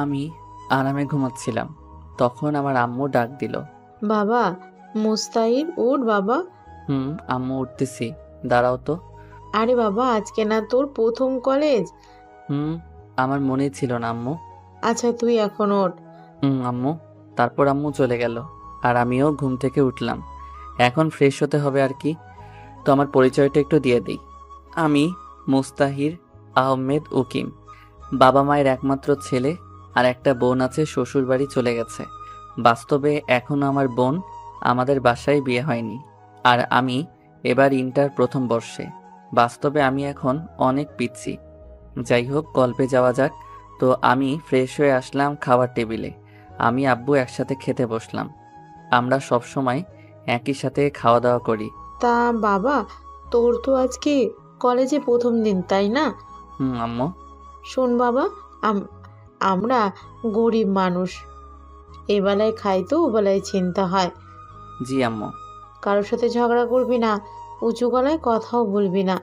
আমি আরামে ঘুমাচ্ছিলাম, তখন আমার আম্মু ডাক দিল। বাবা, মুস্তাহির উঠ বাবা। আম্মু উঠতেছি, দাঁড়াও তো। আরে বাবা, আজকে না তোর প্রথম কলেজ? আমার মনেই ছিল না আম্মু। আচ্ছা তুই এখন ওঠ। আম্মু। তারপর আম্মু চলে গেল, আর আমিও ঘুম থেকে উঠলাম। এখন ফ্রেশ হতে হবে আর কি। তো আমার পরিচয়টা একটু দিয়ে দিই। আমি মুস্তাহির আহমেদ উকিম, বাবা মায়ের একমাত্র ছেলে, আর একটা বোন আছে, শ্বশুর বাড়ি চলে গেছে। বাস্তবে এখনো আমার বোন আমাদের বাসায় বিয়ে হয়নি, আর আমি এবার ইন্টার প্রথম বর্ষে। বাস্তবে আমি এখন অনেক পিচ্ছি। যাই হোক, গল্পে যাওয়া যাক। তো আমি ফ্রেশ হয়ে আসলাম খাবার টেবিলে। আমি আব্বু একসাথে খেতে বসলাম। আমরা সব সময় একই সাথে খাওয়া দাওয়া করি। তা বাবা, তোর তো আজকে কলেজে প্রথম দিন, তাই না? আম্মু। শোন বাবা, আমরা গরিব মানুষ, এবেলায় খাই তো ওবেলায় চিন্তা হয়। জি আম্মু। কারোর সাথে ঝগড়া করবি না, উঁচু গলায় কথাও বলবি না।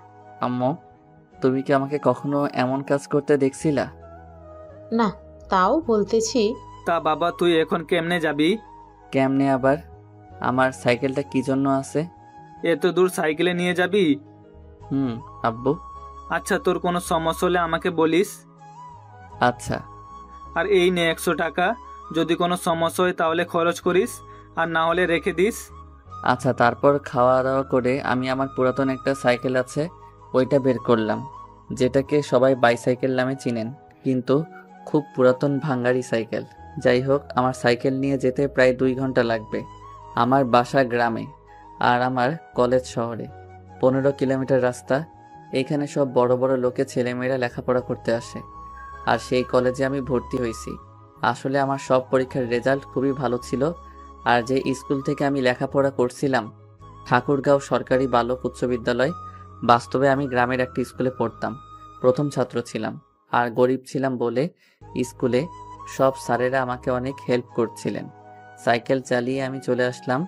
আম্মু, তুমি কি আমাকে কখনো এমন কাজ করতে দেখছিলা? না, তাও বলতেছি। তা বাবা, তুই এখন কেমনে যাবি? কেমনে আবার? আমার সাইকেলটা কি জন্য আছে? এত দূর সাইকেলে নিয়ে যাবি? আব্বু। আচ্ছা, তোর কোনো সমস্যা হলে আমাকে বলিস। আচ্ছা। আর এই নে 100 টাকা, যদি কোনো সমস্যা হয় তাহলে খরচ করিস, আর না হলে রেখে দিস। আচ্ছা। তারপর খাওয়া দাওয়া করে আমি আমার পুরাতন একটা সাইকেল আছে ওইটা বের করলাম, যেটাকে সবাই বাইসাইকেল নামে চিনেন, কিন্তু খুব পুরাতন ভাঙ্গারি সাইকেল। যাই হোক, আমার সাইকেল নিয়ে যেতে প্রায় 2 ঘন্টা লাগবে। আমার বাসা গ্রামে, আর আমার কলেজ শহরে। 15 কিলোমিটার রাস্তা। এখানে সব বড় বড় লোকে ছেলেমেয়েরা লেখাপড়া করতে আসে, আর সেই কলেজে আমি ভর্তি হয়েছি। আসলে আমার সব পরীক্ষার রেজাল্ট খুবই ভালো ছিল। আর যে স্কুল থেকে আমি লেখাপড়া করছিলাম, ঠাকুরগাঁও সরকারি বালক উচ্চ বিদ্যালয়, বাস্তবে আমি গ্রামের একটা স্কুলে পড়তাম, প্রথম ছাত্র ছিলাম। আর গরিব ছিলাম বলে স্কুলে সব স্যারেরা আমাকে অনেক হেল্প করছিলেন। সাইকেল চালিয়ে আমি চলে আসলাম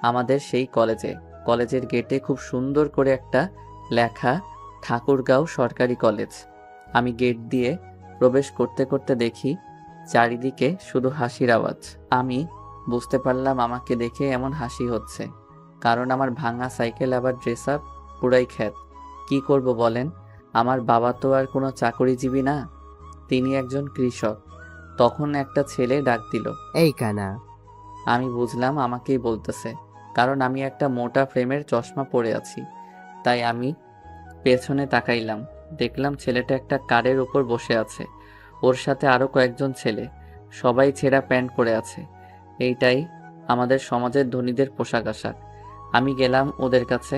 আমাদের সেই কলেজে। কলেজের গেটে খুব সুন্দর করে একটা লেখা, ঠাকুরগাঁও সরকারি কলেজ। আমি গেট দিয়ে প্রবেশ করতে করতে দেখি চারিদিকে শুধু হাসির আওয়াজ। আমি বুঝতে পারলাম আমাকে দেখে এমন হাসি হচ্ছে কারণ আমার ভাঙা সাইকেল আবার ড্রেস আপ পুরাই খ্যাত। কি করব বলেন? আমার বাবা তো আর কোনো চাকরিজীবী না, তিনি একজন কৃষক। তখন একটা ছেলে ডাক দিল, এই কানা। আমি বুঝলাম আমাকেই বলতেছে, কারণ আমি একটা মোটা ফ্রেমের চশমা পরে আছি। তাই আমি পেছনে তাকাইলাম, দেখলাম ছেলেটা একটা কারের উপর বসে আছে, ওর সাথে আরো কয়েকজন ছেলে, সবাই ছেঁড়া প্যান্ট পরে আছে। এইটাই আমাদের সমাজের ধনীদের পোশাক আশাক। আমি গেলাম ওদের কাছে।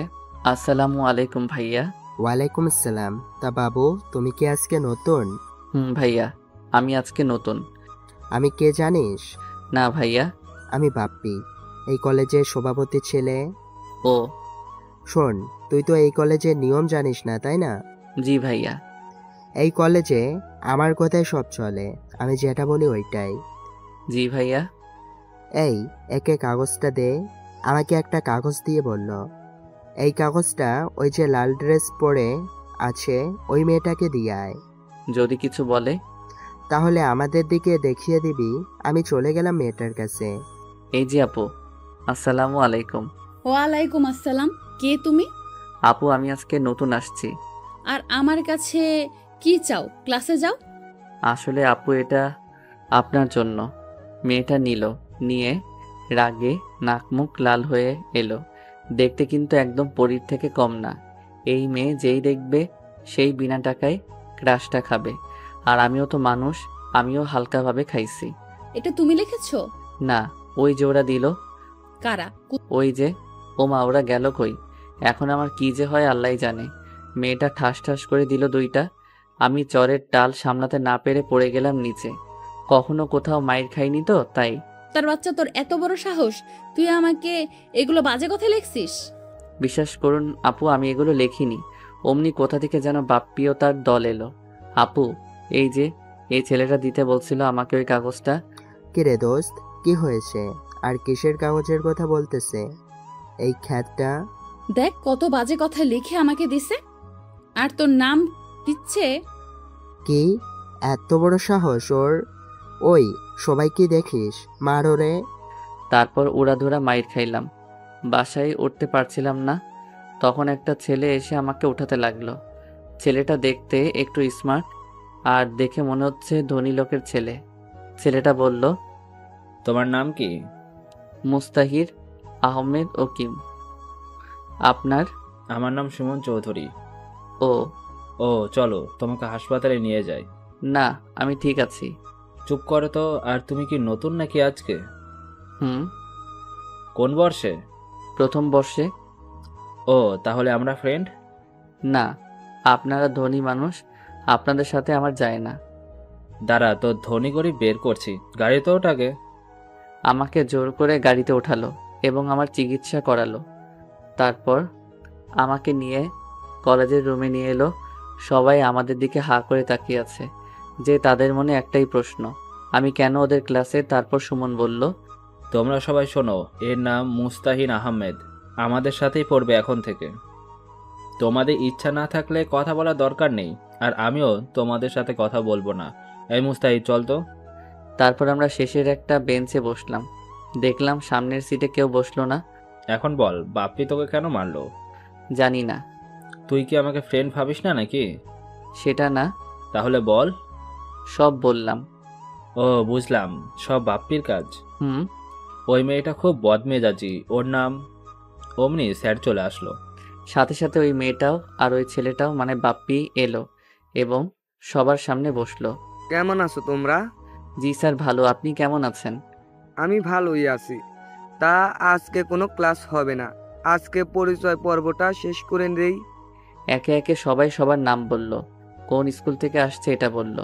আসসালামু আলাইকুম ভাইয়া। ওয়ালাইকুম আসসালাম। তা বাবু, তুমি কি আজকে নতুন? ভাইয়া, আমি আজকে নতুন। আমি কে জানিস? না ভাইয়া। আমি বাপ্পি, এই কলেজের সভাপতি ছেলে। ও। শোন, তুই তো এই কলেজের নিয়ম জানিস না, তাই না? জি ভাইয়া। এই কলেজে আমার কথাই সব চলে, আমি যেটা বলি ওইটাই। জি ভাইয়া। এই, একে কাগজটা দে। আমাকে একটা কাগজ দিয়ে বলল, এই কাগজটা ওই যে লাল ড্রেস পরে আছে ওই মেয়েটাকে দিয়ে আয়। যদি কিছু বলে? তাহলে আমাদের দিকে দেখিয়ে দিবি। আমি চলে গেলাম মেয়েটার কাছে। এই যে আপু, আসসালামু আলাইকুম। ওয়ালাইকুম আসসালাম। কে তুমি? আপু, আমি আজকে নতুন আসছি। আর আমার কাছে কি চাও? ক্লাসে যাও। আসলে আপু, এটা আপনার জন্য। মেয়েটা নিয়ে রাগে নাক মুখ লাল হয়ে এলো। দেখতে কিন্তু একদম পরীর থেকে কম না। এই মেয়ে যেই দেখবে সেই বিনা টাকায় ক্রাশটা খাবে। আর আমিও তো মানুষ, আমিও হালকাভাবে খাইছি। এটা তুমি লিখেছো? না, ওই যে ওরা দিল। কারা? ওই যে। ওমা, ওরা গেল কই? এখন আমার কি যে হয় আল্লাহই জানে। মেয়েটা ঠাস ঠাস করে দিল 2টা। আমি চরের টাল সামলাতে না পেরে পড়ে গেলাম নিচে। কখনো কোথাও মাইর খাইনি তো, তাই। তার বাচ্চা, তোর এত বড় সাহস, তুই আমাকে এগুলো বাজে কথা লিখছিস? বিশ্বাস করুন আপু, আমি এগুলো লেখিনি। অমনি কোথা থেকে যেন বাপ্পিও তার দল এলো। আপু, এই যে এই ছেলেটা দিতে বলছিল আমাকে ওই কাগজটা। কিরে দোস্ত, কি হয়েছে? আর কিসের কাগজের কথা বলতেছে এই খ্যাতটা? দেখ কত বাজে কথা লিখে আমাকে দিছে। আর তোর নাম দিচ্ছে? কি এত বড় সাহস ওর? ওই সবাইকে দেখিস, মার ওরে। তারপর উড়াধুরা মাইর খাইলাম, বাসায় উঠতে পারছিলাম না। তখন একটা ছেলে এসে আমাকে উঠাতে লাগলো। ছেলেটা দেখতে একটু স্মার্ট আর দেখে মনে হচ্ছে ধনী লোকের ছেলে। ছেলেটা বলল, তোমার নাম কি? মুস্তাহির আহমেদ ওকিম। আপনার? আমার নাম সুমন চৌধুরী। ও ও চলো তোমাকে হাসপাতালে নিয়ে যাই। না, আমি ঠিক আছি। চুপ করো তো। আর তুমি কি নতুন নাকি আজকে? হুম, কোন বর্ষে? প্রথম বর্ষে। ও তাহলে আমরা ফ্রেন্ড? না, আপনারা ধনী মানুষ, আপনাদের সাথে আমার যায় না। দাঁড়া, তো ধনী গরিব বের করছি, গাড়িতে ওঠাকে। আমাকে জোর করে গাড়িতে ওঠালো এবং আমার চিকিৎসা করালো। তারপর আমাকে নিয়ে কলেজের রুমে নিয়ে এলো। সবাই আমাদের দিকে হাঁ করে তাকিয়ে আছে, যে তাদের মনে একটাই প্রশ্ন, আমি কেন ওদের ক্লাসে। তারপর সুমন বলল, তোমরা সবাই শোনো, এর নাম মুস্তাহিন আহমেদ, আমাদের সাথেই পড়বে এখন থেকে। তোমাদের ইচ্ছা না থাকলে কথা বলার দরকার নেই, আর আমিও তোমাদের সাথে কথা বলবো না। এই মুস্তাহিদ, চল তো। তারপর আমরা শেষের একটা বেঞ্চে বসলাম। দেখলাম সামনের সিটে কেউ বসলো না। এখন বল, বাপ্পি তোকে কেন মারলো? জানি না। তুই কি আমাকে ফ্রেন্ড ভাবিস না নাকি? সেটা না। তাহলে বল। সব বললাম। ও বুঝলাম, সব বাপ্পির কাজ। হুম। ওই মেয়েটা খুব বদমেজাজি, ওর নাম। অমনি স্যার চলে আসলো। সাথে সাথে ওই মেয়েটাও আর ওই ছেলেটাও মানে বাপ্পি এলো এবং সবার সামনে বসলো। কেমন আছো তোমরা? জি স্যার, ভালো। আপনি কেমন আছেন? আমি ভালোই আছি। তা আজকে কোনো ক্লাস হবে না, আজকে পরিচয় পর্বটা শেষ করে দেই। একে একে সবাই সবার নাম বলল, কোন স্কুল থেকে আসছে এটা বলল,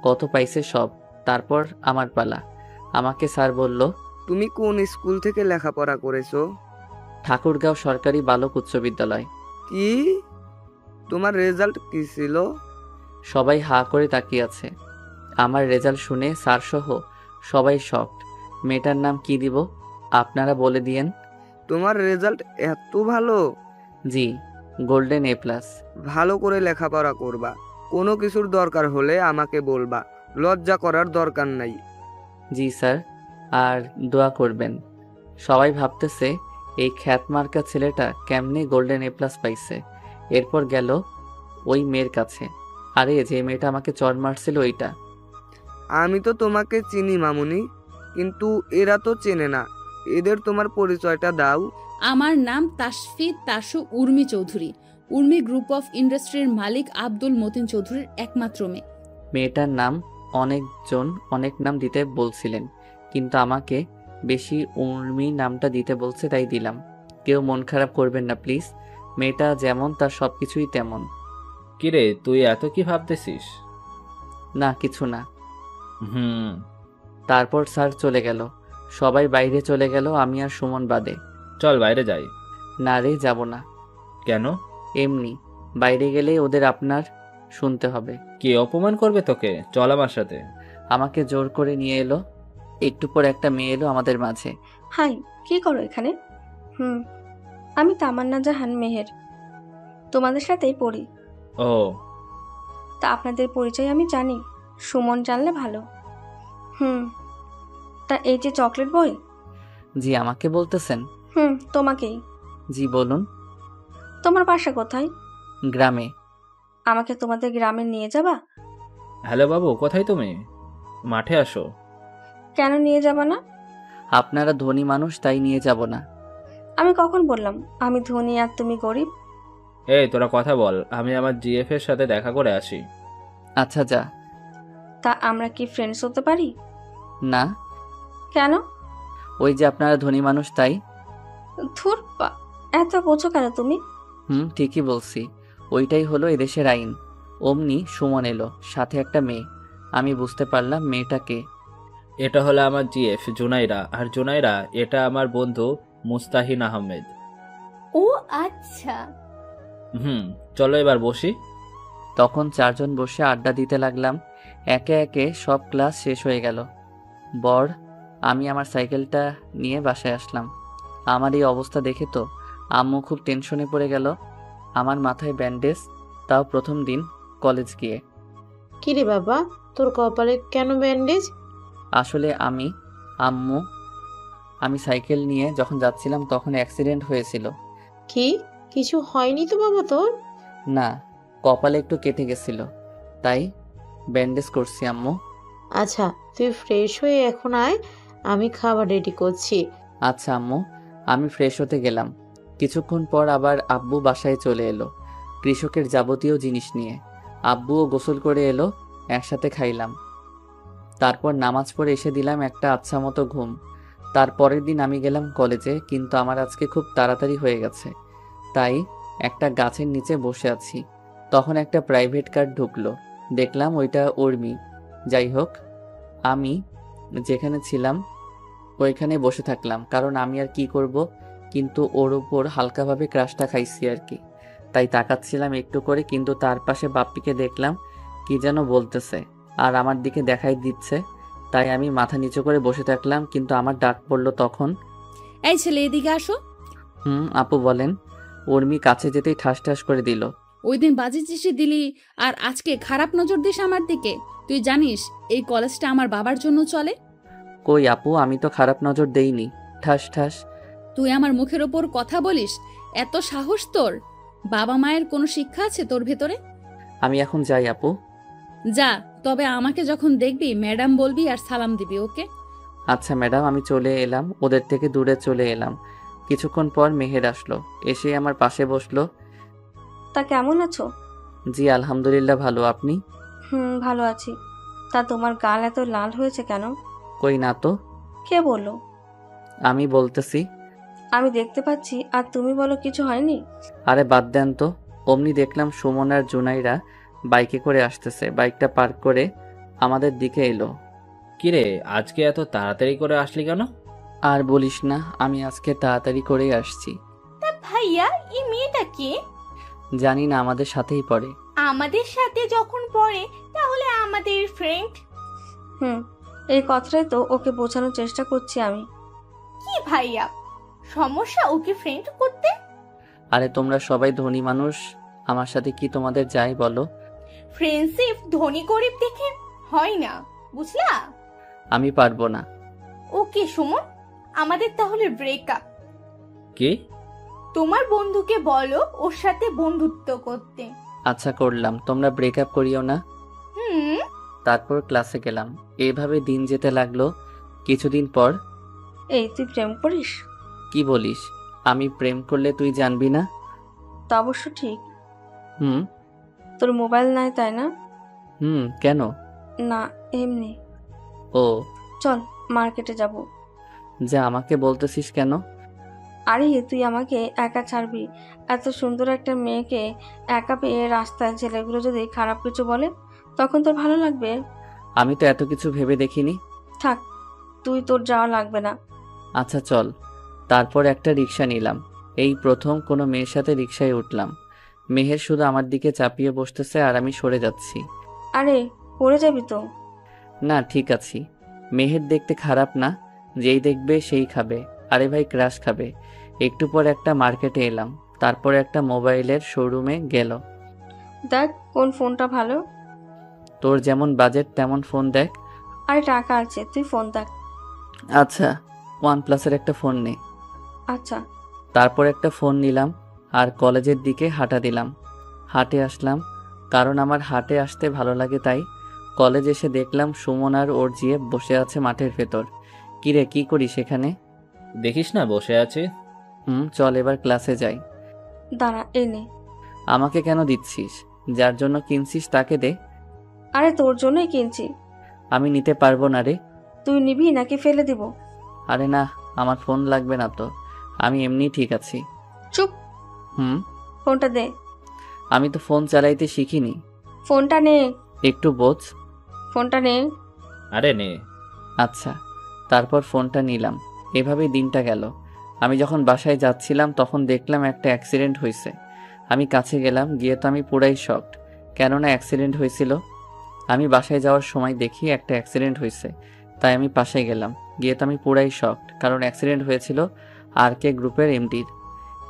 কত পাইছে সব। তারপর আমার পালা। আমাকে স্যার বলল, তুমি কোন স্কুল থেকে লেখাপড়া করেছো? ঠাকুরগাঁও সরকারি বালক উচ্চ বিদ্যালয়। কি? তোমার রেজাল্ট কি ছিল? সবাই হাঁ করে তাকিয়ে আছে। আমার রেজাল্ট শুনে স্যার সহ সবাই শকড। মেয়েটার নাম কি দিব আপনারা বলে দিয়েন। তোমার রেজাল্ট এত ভালো? জি, গোল্ডেন এ প্লাস। ভালো করে লেখাপড়া করবা, কোনো কিছুর দরকার হলে আমাকে বলবা, লজ্জা করার দরকার নাই। জি স্যার, আর দোয়া করবেন। সবাই ভাবতেছে এই খ্যাতমার্কা ছেলেটা কেমনে গোল্ডেন এ প্লাস পাইছে। এরপর গেল ওই মেয়ের কাছে। আরে যে মেয়েটা আমাকে চড় মারছিল ওইটা। আমি তো তোমাকে চিনি মামুনি, কিন্তু এরা তো চেনে না। এদের তোমার পরিচয়টা দাও। আমার নাম তাসফি তাসু উর্মি চৌধুরী। উর্মি গ্রুপ অফ ইন্ডাস্ট্রির মালিক আব্দুল মতিন চৌধুরীর একমাত্র মেয়ে। মেয়েটার নাম অনেকজন অনেক নাম দিতে বলছিলেন, কিন্তু আমাকে বেশি উর্মি নামটা দিতে বলছে, তাই দিলাম। কেউ মন খারাপ করবেন না প্লিজ। মেয়েটা যেমন তার সবকিছুই তেমন। কিরে, তুই এত কি ভাবতেছিস? না, কিছু না। হুম। তারপর স্যার চলে গেল, সবাই বাইরে চলে গেল, আমি আর সুমন বাদে। চল বাইরে যাই। না রে, যাব না। কেন? এমনি, বাইরে গেলে ওদের আপনার শুনতে হবে। কি অপমান করবে তোকে? চল আমার সাথে। আমাকে জোর করে নিয়ে এলো। একটু পর একটা মেয়ে এলো আমাদের মাঝে। হাই, কি করো এখানে? আমি তামান্না জাহান মেহের, তোমাদের সাথেই পড়ি। ও, তা আপনাদের পরিচয় আমি জানি, সুমন জানলে ভালো। তা এই যে চকলেট বই। জি, আমাকে বলতেছেন? তোমাকেই। জি বলুন। তোমার বাসা কোথায়? গ্রামে। আমাকে তোমাদের গ্রামে নিয়ে যাবা? হ্যালো বাবু, কোথায় তুমি? মাঠে আসো। কেন নিয়ে যাবা না? আপনারা ধনী মানুষ, তাই নিয়ে যাব না। আমি কখন বললাম আমি ধনী আর তুমি গরিব? এই তোরা কথা বল, আমি আমার জিএফ এর সাথে দেখা করে আসি। আচ্ছা যা। তা আমরা কি ফ্রেন্ডস হতে পারি? না। কেন? ওই যে আপনারা ধনী মানুষ, তাই। ধুর, এত বোঝো কেন তুমি? ঠিকই বলছি। ওইটাই হলো এদেশের আইন। অমনি সুমন এলো, সাথে একটা মেয়ে। আমি বুঝতে পারলাম মেয়েটা কে। এটা হলো আমার জিএফ জুনাইরা, আর জুনাইরা এটা আমার বন্ধু মুস্তাহিন আহমেদ। ও আচ্ছা। চলো এবার বসি। তখন চারজন বসে আড্ডা দিতে লাগলাম। একে একে সব ক্লাস শেষ হয়ে গেল। আমি আমার সাইকেলটা নিয়ে বাসায় আসলাম। আমার এই অবস্থা দেখে তো আম্মু খুব টেনশনে পড়ে গেল। আমার মাথায় ব্যান্ডেজ, তাও প্রথম দিন কলেজ গিয়ে। কিরে বাবা, তোর কপালে কেন ব্যান্ডেজ? আসলে আম্মু আমি সাইকেল নিয়ে যখন যাচ্ছিলাম তখন অ্যাক্সিডেন্ট হয়েছিল। কি, কিছু হয়নি তো বাবা তোর? না, কপালে একটু কেটে গেছিল, তাই ব্যান্ডেজ করছি আম্মু। আচ্ছা, তুই ফ্রেশ হয়ে এখন আয়, আমি খাবার রেডি করছি। আচ্ছা আম্মু। আমি ফ্রেশ হতে গেলাম। কিছুক্ষণ পর আবার আব্বু বাসায় চলে এলো কৃষকের যাবতীয় জিনিস নিয়ে। আব্বুও গোসল করে এলো, একসাথে খাইলাম। তারপর নামাজ পড়ে এসে দিলাম একটা আচ্ছা মতো ঘুম। তারপরের দিন আমি গেলাম কলেজে, কিন্তু আমার আজকে খুব তাড়াতাড়ি হয়ে গেছে, তাই একটা গাছের নিচে বসে আছি। তখন একটা প্রাইভেট কার ঢুকলো, দেখলাম ওইটা উর্মি। যাই হোক, আমি যেখানে ছিলাম ওইখানে বসে থাকলাম, কারণ আমি আর কি করব, কিন্তু ওর উপর হালকাভাবে ক্রাশটা খাইছি আর কি, তাই তাকাচ্ছিলাম একটু করে। কিন্তু তার পাশে বাপ্পিকে দেখলাম কি যেন বলতেছে আর আমার দিকে দেখাই দিচ্ছে, তাই আমি মাথা নিচু করে বসে থাকলাম। কিন্তু আমার ডাক পড়লো তখন। এই ছেলে, এদিকে আসো। আপু বলেন। উর্মি কাছে যেতেই ঠাস ঠাস করে দিল। ওই দিন বাজি চিঠি দিলি আর আজকে খারাপ নজর দিস আমার দিকে। তুই জানিস এই কলেজটা আমার বাবার জন্য চলে? কই আপু, আমি তো খারাপ নজর দেইনি। ঠাস ঠাস। তুই আমার মুখের ওপর কথা বলিস? এত সাহস তোর? বাবা মায়ের কোনো শিক্ষা আছে তোর ভেতরে? আমি এখন যাই আপু। যা, তবে আমাকে যখন দেখবি ম্যাডাম বলবি আর সালাম দিবি, ওকে? আচ্ছা ম্যাডাম। আমি চলে এলাম, ওদের থেকে দূরে চলে এলাম। কিছুক্ষণ পর মেহের আসলো, এসে আমার পাশে বসলো। তা কেমন আছো? জি আলহামদুলিল্লাহ, ভালো। আপনি? ভালো আছি। তা তোমার গাল এত লাল হয়েছে কেন? কই না তো। কে বললো? আমি বলতেছি। আমি দেখতে পাচ্ছি, আর তুমি বলো কিছু হয়নি? আরে বাদ দেন তো। অমনি দেখলাম সুমন আর জুনাইরা বাইকে করে আসতেছে। বাইকটা পার্ক করে আমাদের দিকে এলো। কিরে, আজকে এত তাড়াতাড়ি করে আসলি কেন? আর বলিস না, আমি আজকে তাড়াতাড়ি করেই আসছি। তা ভাইয়া, এই মেয়েটা কে? জানি না, আমাদের সাথেই পড়ে। আমাদের সাথে যখন পড়ে তাহলে আমাদের ফ্রেন্ড। এই কথাটাই তো ওকে বোঝানোর চেষ্টা করছি আমি। কি ভাইয়া, সমস্যা ওকে ফ্রেন্ড করতে? আরে তোমরা সবাই ধনী মানুষ, আমার সাথে কি তোমাদের যাই বলো? ফ্রেন্ডশিপ ধনী গরিব দেখে হয় না, বুঝলা? আমি পারবো না। ওকে সুমন, আমাদের তাহলে ব্রেকআপ। কি? তোমার বন্ধুকে বলো ওর সাথে বন্ধুত্ব করতে। আচ্ছা করলাম, তোমরা ব্রেকআপ করিও না। তারপর ক্লাসে গেলাম। এইভাবে দিন যেতে লাগলো। কিছুদিন পর। এই, তুই প্রেম করিস? কি বলিস? আমি প্রেম করলে তুই জানবি না? তা অবশ্য ঠিক। হুম। তোর মোবাইল নাই তাই না? কেন? না, এমনি। ও, চল মার্কেটে যাব। যা, আমাকে বলতেছিস কেন? আরে তুই আমাকে একা ছাড়বি? এত সুন্দর একটা মেয়েকে একা পেয়ে রাস্তায় ছেলেগুলো যদি খারাপ কিছু বলে তখন তোর ভালো লাগবে? আমি তো এত কিছু ভেবে দেখিনি। থাক, তোর যাওয়া লাগবে না। আচ্ছা চল। তারপর একটা রিক্সা নিলাম। এই প্রথম কোনো মেয়ের সাথে রিক্সায় উঠলাম। মেহের শুধু আমার দিকে চাপিয়ে বসতেছে আর আমি সরে যাচ্ছি। আরে পড়ে যাবি তো। না, ঠিক আছি। মেহের দেখতে খারাপ না, যেই দেখবে সেই খাবে। আরে ভাই, ক্রাশ খাবে। একটু পর একটা মার্কেটে এলাম, তারপর একটা মোবাইলের শোরুমে গেল। দেখ কোন ফোনটা ভালো। তোর যেমন বাজেট তেমন ফোন দেখ। আরে টাকা আছে, তুই ফোন দেখ। আচ্ছা, OnePlus-এর একটা ফোন নে। আচ্ছা। তারপর একটা ফোন নিলাম আর কলেজের দিকে হাঁটা দিলাম। হাঁটে আসলাম, কারণ আমার হাঁটে আসতে ভালো লাগে। তাই কলেজ এসে দেখলাম সুমন আর ওর জিএফ বসে আছে মাঠের ভেতর। কিরে, কি করিস এখানে? দেখিস না বসে আছে। চল এবার ক্লাসে যাই। দাঁড়া, এনে। আমাকে কেন দিচ্ছিস? যার জন্য কিনছিস তাকে দে। আরে তোর জন্যই কিনছি। আমি নিতে পারবো না রে। তুই নিবি নাকি ফেলে দিব? আরে না, আমার ফোন লাগবে না তো, আমি এমনি ঠিক আছি। চুপ। ফোনটা দে। আমি তো ফোন চালাইতে শিখিনি। ফোনটা নে। একটু বোঝ। ফোনটা নে। আরে নে। আচ্ছা। তারপর ফোনটা নিলাম। এভাবেই দিনটা গেল। আমি যখন বাসায় যাচ্ছিলাম তখন দেখলাম একটা অ্যাক্সিডেন্ট হয়েছে। আমি কাছে গেলাম, গিয়ে তো আমি পুরাই শকড, কেননা অ্যাক্সিডেন্ট হয়েছিল। আমি বাসায় যাওয়ার সময় দেখি একটা অ্যাক্সিডেন্ট হয়েছে, তাই আমি পাশে গেলাম। গিয়ে তো আমি পুরাই শকড, কারণ অ্যাক্সিডেন্ট হয়েছিল RK গ্রুপের MDর।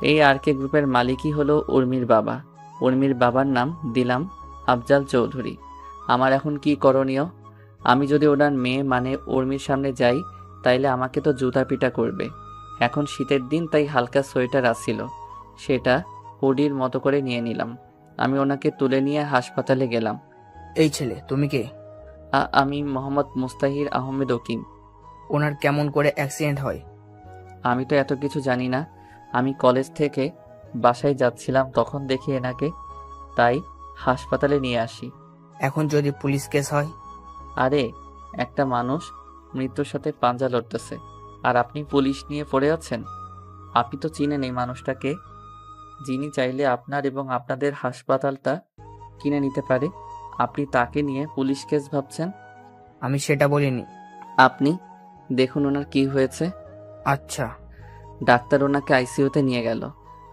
এই RK গ্রুপের মালিকই হলো উর্মির বাবা। উর্মির বাবার নাম দিলাম আফজাল চৌধুরী। আমার এখন কি করণীয়? আমি যদি ওনার মেয়ে মানে উর্মির সামনে যাই তাইলে আমাকে তো জুতা পিটা করবে। এখন শীতের দিন, তাই হালকা সোয়েটার আসছিল, সেটা হুডির মতো করে নিয়ে নিলাম। আমি ওনাকে তুলে নিয়ে হাসপাতালে গেলাম। এই ছেলে তুমি কে? আমি মোহাম্মদ মুস্তাহির আহমেদ ওকিম। ওনার কেমন করে অ্যাক্সিডেন্ট হয়? আমি তো এত কিছু জানি না। আমি কলেজ থেকে বাসায় যাচ্ছিলাম, তখন দেখি এনাকে, তাই হাসপাতালে নিয়ে আসি। এখন যদি পুলিশ কেস হয়? আরে, একটা মানুষ মৃত্যুর সাথে পাঞ্জা লড়তেছে, আর আপনি পুলিশ নিয়ে পড়ে আছেন? আপনি তো চিনেন এই মানুষটাকে, যিনি চাইলে আপনার এবং আপনাদের হাসপাতালটা কিনে নিতে পারে। আপনি তাকে নিয়ে পুলিশ কেস ভাবছেন? আমি সেটা বলিনি। আপনি দেখুন ওনার কি হয়েছে। আচ্ছা। ডাক্তার ওনাকে আইসিইউতে নিয়ে গেল।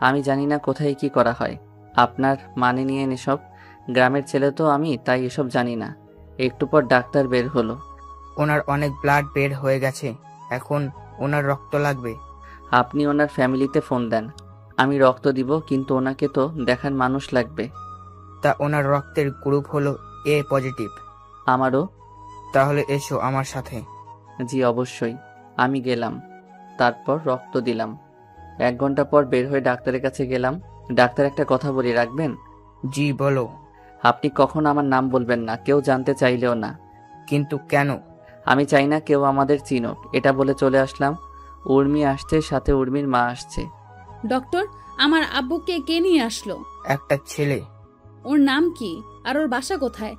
আমি জানি না কোথায় কি করা হয়। আপনার মানে নিয়ে এসব, গ্রামের ছেলে তো আমি, তাই এসব জানি না। একটু পর ডাক্তার বের হলো। ওনার অনেক ব্লাড বের হয়ে গেছে, এখন ওনার রক্ত লাগবে। আপনি ওনার ফ্যামিলিতে ফোন দেন, আমি রক্ত দিব, কিন্তু ওনাকে তো দেখার মানুষ লাগবে। তা ওনার রক্তের গ্রুপ হলো এ পজিটিভ। আমারও। তাহলে এসো আমার সাথে। জি অবশ্যই। আমি গেলাম, তারপর রক্ত দিলাম। 1 ঘন্টা পর বের হয়ে ডাক্তারের কাছে গেলাম। ডাক্তার, একটা কথা বলি, রাখবেন? জি বলো। আপনি কখন আমার নাম বলবেন না, কেউ জানতে চাইলেও না। কিন্তু কেন? আমি চাই না কেউ আমাদের চিনুক, এটা বলে চলে আসলাম। উর্মি আসছে, সাথে উর্মির মা আসছে। ডক্টর, আমার আব্বুকে কে নিয়ে আসলো? একটা ছেলে। ওর নাম কি আর ওর বাসা কোথায়?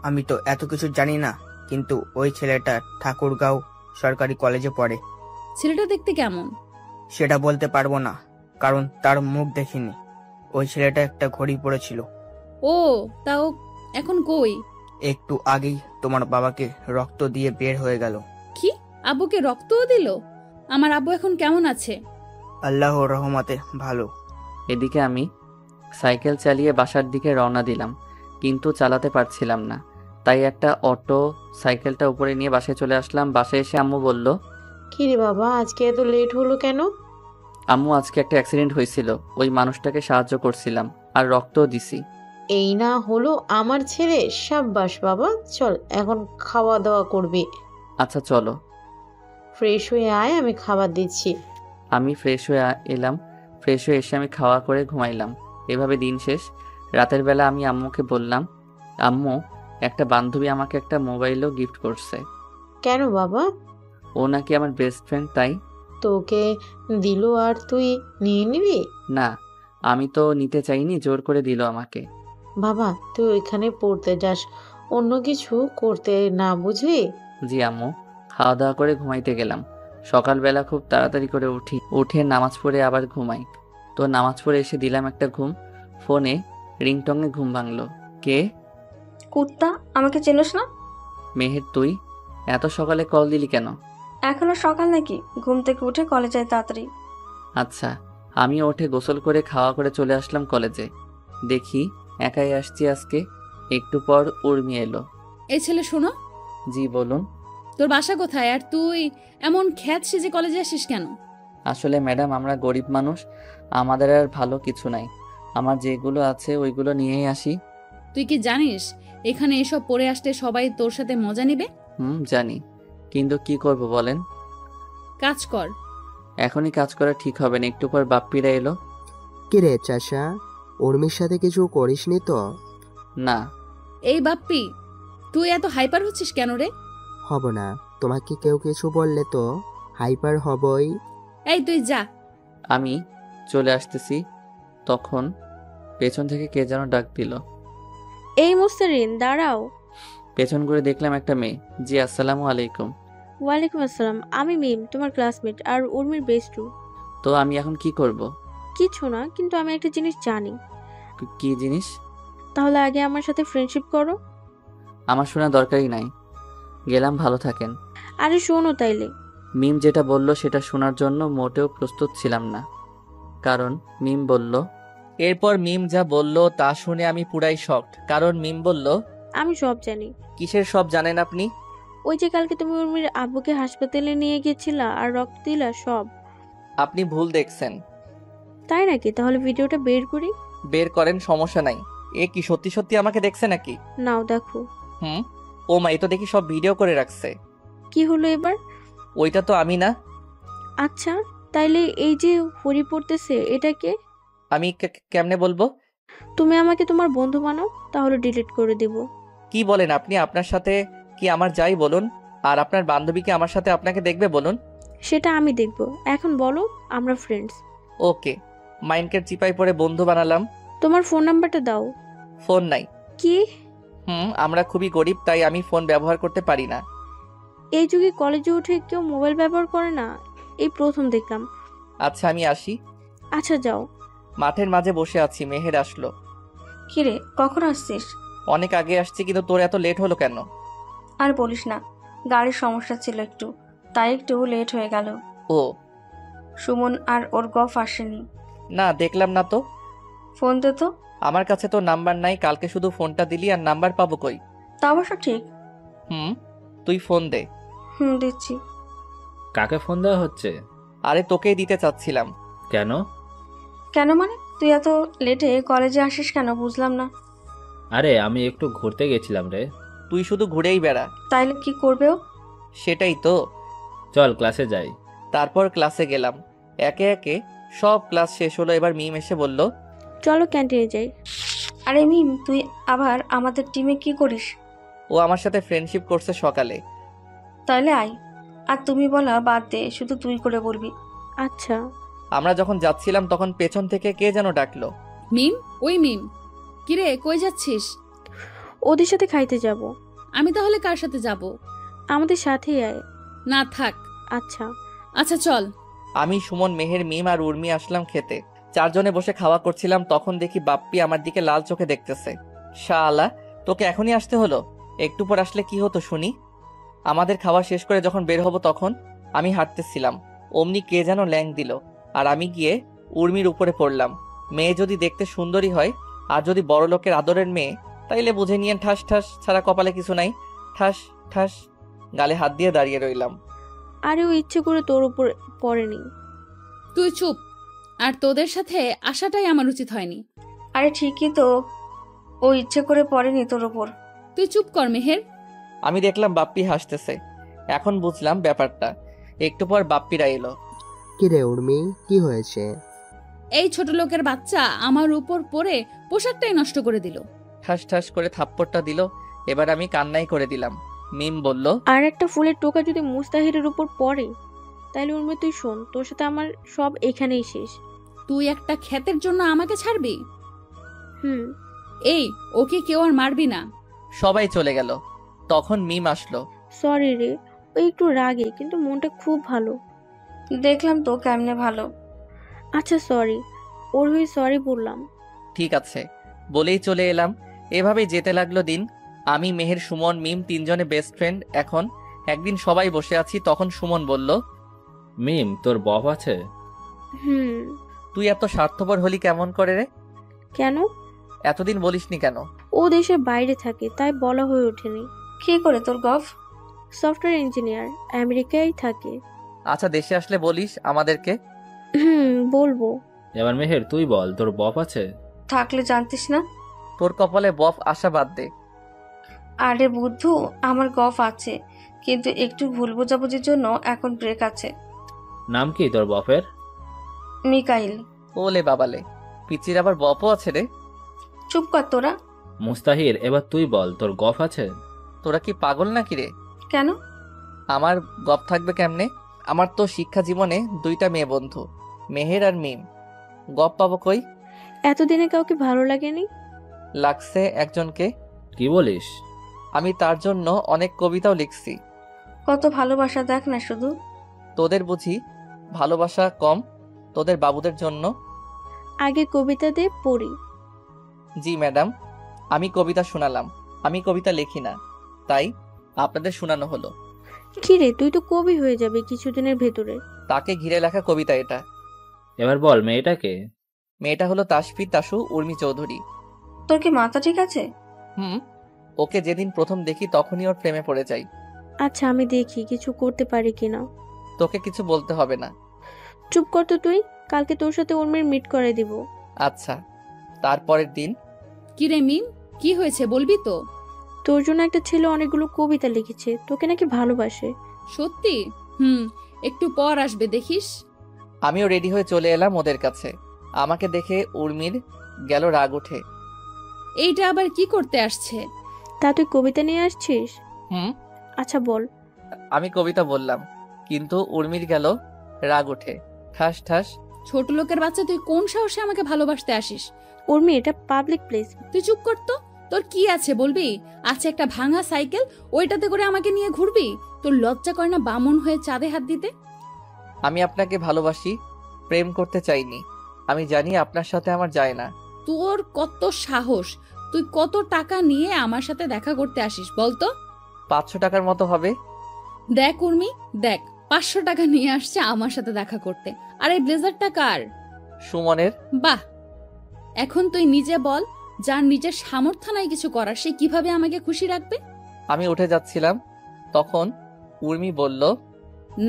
আমি তো এত কিছু জানি না, কিন্তু ওই ছেলেটা ঠাকুরগাঁও সরকারি কলেজে পড়ে। ছেলেটা দেখতে কেমন? সেটা বলতে পারবো না, কারণ তার মুখ দেখিনি। ওই ছেলেটা একটা ঘড়ি পড়েছিল। ও, তাও এখন কই? একটু আগেই তোমার বাবাকে রক্ত দিয়ে বের হয়ে গেল। কি, আব্বুকে রক্তও দিল? আমার আব্বু এখন কেমন আছে? আল্লাহর রহমতে ভালো। এদিকে আমি সাইকেল চালিয়ে বাসার দিকে রওনা দিলাম, কিন্তু চালাতে পারছিলাম না, তাই একটা অটো সাইকেলটা উপরে নিয়ে বাসায় চলে আসলাম। বাসায় এসে আম্মু বলল, কি রে বাবা, আজকে এত লেট হলো কেন? আম্মু, আজকে একটা অ্যাক্সিডেন্ট হয়েছিল, ওই মানুষটাকে সাহায্য করছিলাম আর রক্তও দিছি। এই না হলো আমার ছেলে। সাব্বাস বাবা, চল এখন খাওয়া দাওয়া করবি। আচ্ছা চলো। ফ্রেশ হয়ে আয়, আমি খাবার দিচ্ছি। আমি ফ্রেশ হয়ে এলাম। ফ্রেশ হয়ে এসে আমি খাওয়া করে ঘুমাইলাম। এভাবে দিন শেষ। রাতের বেলা আমি আম্মুকে বললাম, আম্মু, একটা বান্ধবী আমাকে একটা মোবাইলও গিফট করছে। কেন বাবা? ও নাকি আমার বেস্ট ফ্রেন্ড, তাই। তোকে দিল আর তুই নিয়ে নিবি? না, আমি তো নিতে চাইনি, জোর করে দিল আমাকে। বাবা, তুই ওইখানে পড়তে যাস, অন্য কিছু করতে না, বুঝলি? জি আম্মু। খাওয়া দাওয়া করে ঘুমাইতে গেলাম। সকালবেলা খুব তাড়াতাড়ি করে উঠে নামাজ পড়ে আবার ঘুমাই। তো নামাজ পড়ে এসে দিলাম একটা ঘুম। ফোনে রিংটংয়ে ঘুম ভাঙলো। কে? কুত্তা, আমাকে চেনোস না? মেহের, তুই এত সকালে কল দিলি কেন? এখনো সকাল নাকি? ঘুম থেকে উঠে কলেজ যাই তাড়াতাড়ি। আচ্ছা। আমিও উঠে গোসল করে খাওয়া করে চলে আসলাম কলেজে। দেখি একাই আসছি আজকে। একটু পর উর্মি এলো। এই ছেলে শোনো। জি বলুন। তোর বাসা কোথায় আর তুই এমন খ্যাত সেজে কলেজে আসিস কেন? আসলে ম্যাডাম, আমরা গরিব মানুষ, আমাদের আর ভালো কিছু নাই। আমার যেগুলো আছে ওইগুলো নিয়েই আসি। তুই কি জানিস এখানে এসব পড়ে আসতে সবাই তোর সাথে মজা নেবে? জানি, কিন্তু কি করব বলেন। কাজ কর। এখনই কাজ করা ঠিক হবে না, একটু পর বাপ্পিরা এলো। কিরে চাষা, উর্মির সাথে কিছু করিসনি তো? না। এই বাপ্পি, তুই এত হাইপার হচ্ছিস কেন রে? হব না, তোমাকে কেউ কিছু বললে তো হাইপার হবই। এই তুই যা। আমি চলে আসতেছি, তখন পেছন থেকে কে যেন ডাক দিল। এই মুস্তারিন, দাঁড়াও। পেছন করে দেখলাম একটা মেয়ে। জি আসসালামু আলাইকুম। ওয়ালাইকুম আসসালাম। আমি মিম, তোমার ক্লাসমেট আর উর্মির বেস্টু। তো আমি এখন কি করব? কিছু না, কিন্তু আমি একটা জিনিস জানি। কি জিনিস? তাহলে আগে আমার সাথে ফ্রেন্ডশিপ করো। আমার শোনা দরকারই নাই, গেলাম, ভালো থাকেন। আরে শোনো তাইলে। মিম যেটা বলল সেটা শোনার জন্য মোটেও প্রস্তুত ছিলাম না, কারণ মিম বলল। এরপর মিম যা বলল তা শুনে আমি পুরাই শকড, কারণ মিম বলল, আমি সব জানি। কিসের সব জানেন আপনি? ওই যে কালকে তুমি উর্মির আব্বুকে হাসপাতালে নিয়ে গেছিলা আর রক্ত দিলা, সব। আপনি ভুল দেখছেন। তাই নাকি? তাহলে ভিডিওটা বের করি। বের করেন, সমস্যা নাই। এ কি সত্যি সত্যি আমাকে দেখছে নাকি? নাও দেখো। হুম। ও মা, এ তো দেখি সব ভিডিও করে রাখছে। কি হলো এবার? ওইটা তো আমি না। আচ্ছা, তাইলে এই যে হরি পড়তেছে এটা কে? আমি কেমনে বলবো? তুমি আমাকে তোমার বন্ধু বানাও, তাহলে ডিলিট করে দিব। কি বলেন আপনি? আপনার সাথে কি আমার যাই বলুন, আর আপনার বান্ধবীকে আমার সাথে আপনাকে দেখবে বলুন? সেটা আমি দেখব। এখন বলো আমরা ফ্রেন্ডস। ওকে, মাইন্ডকের চিপাই পরে বন্ধু বানালাম। তোমার ফোন নাম্বারটা দাও। ফোন নাই। কি? আমরা খুবই গরিব, তাই আমি ফোন ব্যবহার করতে পারি না। এই যুগে কলেজে উঠে কেউ মোবাইল ব্যবহার করে না, এই প্রথম দেখলাম। আচ্ছা আমি আসি। আচ্ছা যাও। মাঠের মাঝে বসে আছি, মেহের আসলো। কিরে, কখন আসছিস? অনেক আগে আসছি, কিন্তু তোর এত লেট হলো কেন? আর বলিস না, গাড়ির সমস্যা ছিল একটু, তাই একটু লেট হয়ে গেল। ও। সুমন আর ওর গফ আসেনি? না, দেখলাম না তো। ফোন দে তো। আমার কাছে তো নাম্বার নাই, কালকে শুধু ফোনটা দিলি, আর নাম্বার পাবো কই? তা অবশ্য ঠিক। তুই ফোন দে। দিচ্ছি। কাকে ফোন দেওয়া হচ্ছে? আরে তোকেই দিতে চাচ্ছিলাম। কেন? কেন মানে? তুই এত লেটে কলেজে আসিস কেন, বুঝলাম না। আরে আমি একটু ঘুরতে গেছিলাম রে। তুই শুধু ঘুরেই বেড়া। তাইলে কি করবে ও? সেটাই তো। চল ক্লাসে যাই। তারপর ক্লাসে গেলাম। একে একে সব ক্লাস শেষ হলো। এবার মিম এসে বলল, চলো ক্যান্টিনে যাই। আরে মিম, তুই আবার আমাদের টিমে কি করিস? ও আমার সাথে ফ্রেন্ডশিপ করছে সকালে। তাইলে আয়। আর তুমি বলা বাদ দে, শুধু তুই করে বলবি। আচ্ছা। আমরা যখন যাচ্ছিলাম তখন পেছন থেকে কে যেন ডাকলো। মিম, ওই মিম, কিরে কই যাচ্ছিস? ওদের সাথে খাইতে যাব। আমি তাহলে কার সাথে যাব? আমাদের সাথেই আয়। না থাক। আচ্ছা। আচ্ছা চল। আমি, সুমন, মেহের, মিম আর উর্মি আসলাম খেতে। চারজনে বসে খাওয়া করছিলাম, তখন দেখি বাপ্পি আমার দিকে লাল চোখে দেখতেছে। শালা, তোকে এখনই আসতে হলো? একটু পর আসলে কি হতো শুনি? আমাদের খাওয়া শেষ করে যখন বের হব তখন আমি হাঁটতেছিলাম, অমনি কে যেন ল্যাং দিল, আর আমি গিয়ে উর্মির উপরে পড়লাম। মেয়ে যদি দেখতে সুন্দরী হয় আর যদি বড় লোকের আদরের মেয়ে, তাইলে বুঝে নিয়ে ঠাস ঠাস ছাড়া কপালে কিছু নাই। ঠাস ঠাস গালে হাত দিয়ে দাঁড়িয়ে রইলাম। আরে ও ইচ্ছে করে তোর উপর পড়েনি। তুই চুপ। আর তোদের সাথে আসাটাই আমার উচিত হয়নি। আরে ঠিকই তো, ও ইচ্ছে করে পড়েনি তোর উপর। তুই চুপ কর মেহের। আমি দেখলাম বাপ্পি হাসতেছে, এখন বুঝলাম ব্যাপারটা। একটু পর বাপ্পিরা এলো। কিরে উর্মি, কি হয়েছে? এই ছোট লোকের বাচ্চা আমার উপর পড়ে পোশাকটাই নষ্ট করে দিল। ঠাস ঠাস করে থাপ্পড়টা দিল। এবার আমি কান্নাই করে দিলাম। মিম বলল, আর একটা ফুলের টোকা যদি মুস্তাহিরের উপর পড়ে, তাইলে উর্মি তুই শোন, তোর সাথে আমার সব এখানেই শেষ। তুই একটা ক্ষেতের জন্য আমাকে ছাড়বি? এই, ওকে কেউ আর মারবি না। সবাই চলে গেল। তখন মিম আসলো। সরি রে, ওই একটু রাগে, কিন্তু মনটা খুব ভালো। দেখলাম তো কেমনে ভালো। আচ্ছা সরি, ওর হয়ে সরি বললাম। ঠিক আছে বলেই চলে এলাম। এভাবেই যেতে লাগলো দিন। আমি, মেহের, সুমন, মিম তিনজনে বেস্ট ফ্রেন্ড এখন। একদিন সবাই বসে আছি, তখন সুমন বলল, মিম, তোর বফ আছে? তুই এত স্বার্থপর হলি কেমন করে রে? কেন? এতদিন বলিসনি কেন? ও দেশের বাইরে থাকে, তাই বলা হয়ে ওঠেনি। কি করে তোর গফ? সফটওয়্যার ইঞ্জিনিয়ার, আমেরিকায় থাকে। আচ্ছা, দেশে আসলে বলিস আমাদেরকে। বলবো। এবার মেহের তুই বল, তোর বফ আছে? থাকলে জানতিস না? তোর কপালে বফ আসা বাদ দে। আরে বুদ্ধু, আমার গফ আছে, কিন্তু একটু ভুল বোঝাবুঝির জন্য এখন ব্রেক আছে। নাম কি তোর বফের? মিকাইল। ওলে বাবালে, পিচির আবার বফও আছে রে? চুপ কর তোরা। মুস্তাহির, এবার তুই বল, তোর গফ আছে? তোরা কি পাগল নাকি রে? কেন? আমার গফ থাকবে কেমনে? আমার তো শিক্ষা জীবনে দুইটা মেয়ে বন্ধু, মেহের আর মিম। গপ পাবো কই? এতদিনে কাউকে ভালো লাগেনি? লাগছে একজনকে। কি বলিস? আমি তার জন্য অনেক কবিতাও লিখছি। কত ভালোবাসা দেখ না শুধু। তোদের বুঝি ভালোবাসা কম? তোদের বাবুদের জন্য। আগে কবিতা দে, পড়ি। জি ম্যাডাম, আমি কবিতা শোনালাম। আমি কবিতা লিখি না, তাই আপনাদের শোনানো হলো। কিরে, তুই তো কবি হয়ে যাবে কিছুদিনের ভেতরে। তাকে ঘিরে লেখা কবিতা এটা। এবার বল, মেয়েটাকে? মেয়েটা হলো তাসফি তাসু উর্মি চৌধুরী। তোর কি মাথা ঠিক আছে? ওকে যেদিন প্রথম দেখি তখনই ওর প্রেমে পড়ে যাই। আচ্ছা, আমি দেখি কিছু করতে পারি কিনা। তোকে কিছু বলতে হবে না। চুপ কর তো তুই, কালকে তোর সাথে উর্মির মিট করে দিব। আচ্ছা, তারপরের দিন কি রে মিম, কি হয়েছে বলবি তো? তোর জন্য একটা ছেলে অনেকগুলো কবিতা লিখেছে, তোকে নাকি ভালোবাসে। সত্যি? একটু পর আসবে দেখিস। আমিও রেডি হয়ে চলে এলাম ওদের কাছে। আমাকে দেখে উর্মির গেল রাগ উঠে। এইটা আবার কি করতে আসছে? তা তুই কবিতা নিয়ে আসছিস? আচ্ছা বল। আমি কবিতা বললাম, কিন্তু উর্মির গেল রাগ উঠে। ঠাস ঠাস। ছোট লোকের বাচ্চা, তুই কোন সাহসে আমাকে ভালোবাসতে আসিস? উর্মি, এটা পাবলিক প্লেস। তুই চুপ কর তো। তোর কি আছে বলবি? আছে একটা ভাঙা সাইকেল, ওইটাতে করে আমাকে নিয়ে ঘুরবি? তোর লজ্জা করে না বামন হয়ে চাঁদে হাত দিতে? আমি আপনাকে ভালোবাসি, প্রেম করতে চাইনি। আমি জানি আপনার সাথে আমার যায় না। তোর কত সাহস! তুই কত টাকা নিয়ে আমার সাথে দেখা করতে আসিস বলতো? 500 টাকার মতো হবে। দেখ উর্মি, দেখ 500 টাকা নিয়ে আসছে আমার সাথে দেখা করতে। আর এই ব্লেজারটা কার? সুমনের। বাহ, এখন তুই নিজে বল, যার নিজের সামর্থ্য নাই কিছু করার, সে কিভাবে আমাকে খুশি রাখবে? আমি উঠে যাচ্ছিলাম, তখন উর্মি বলল,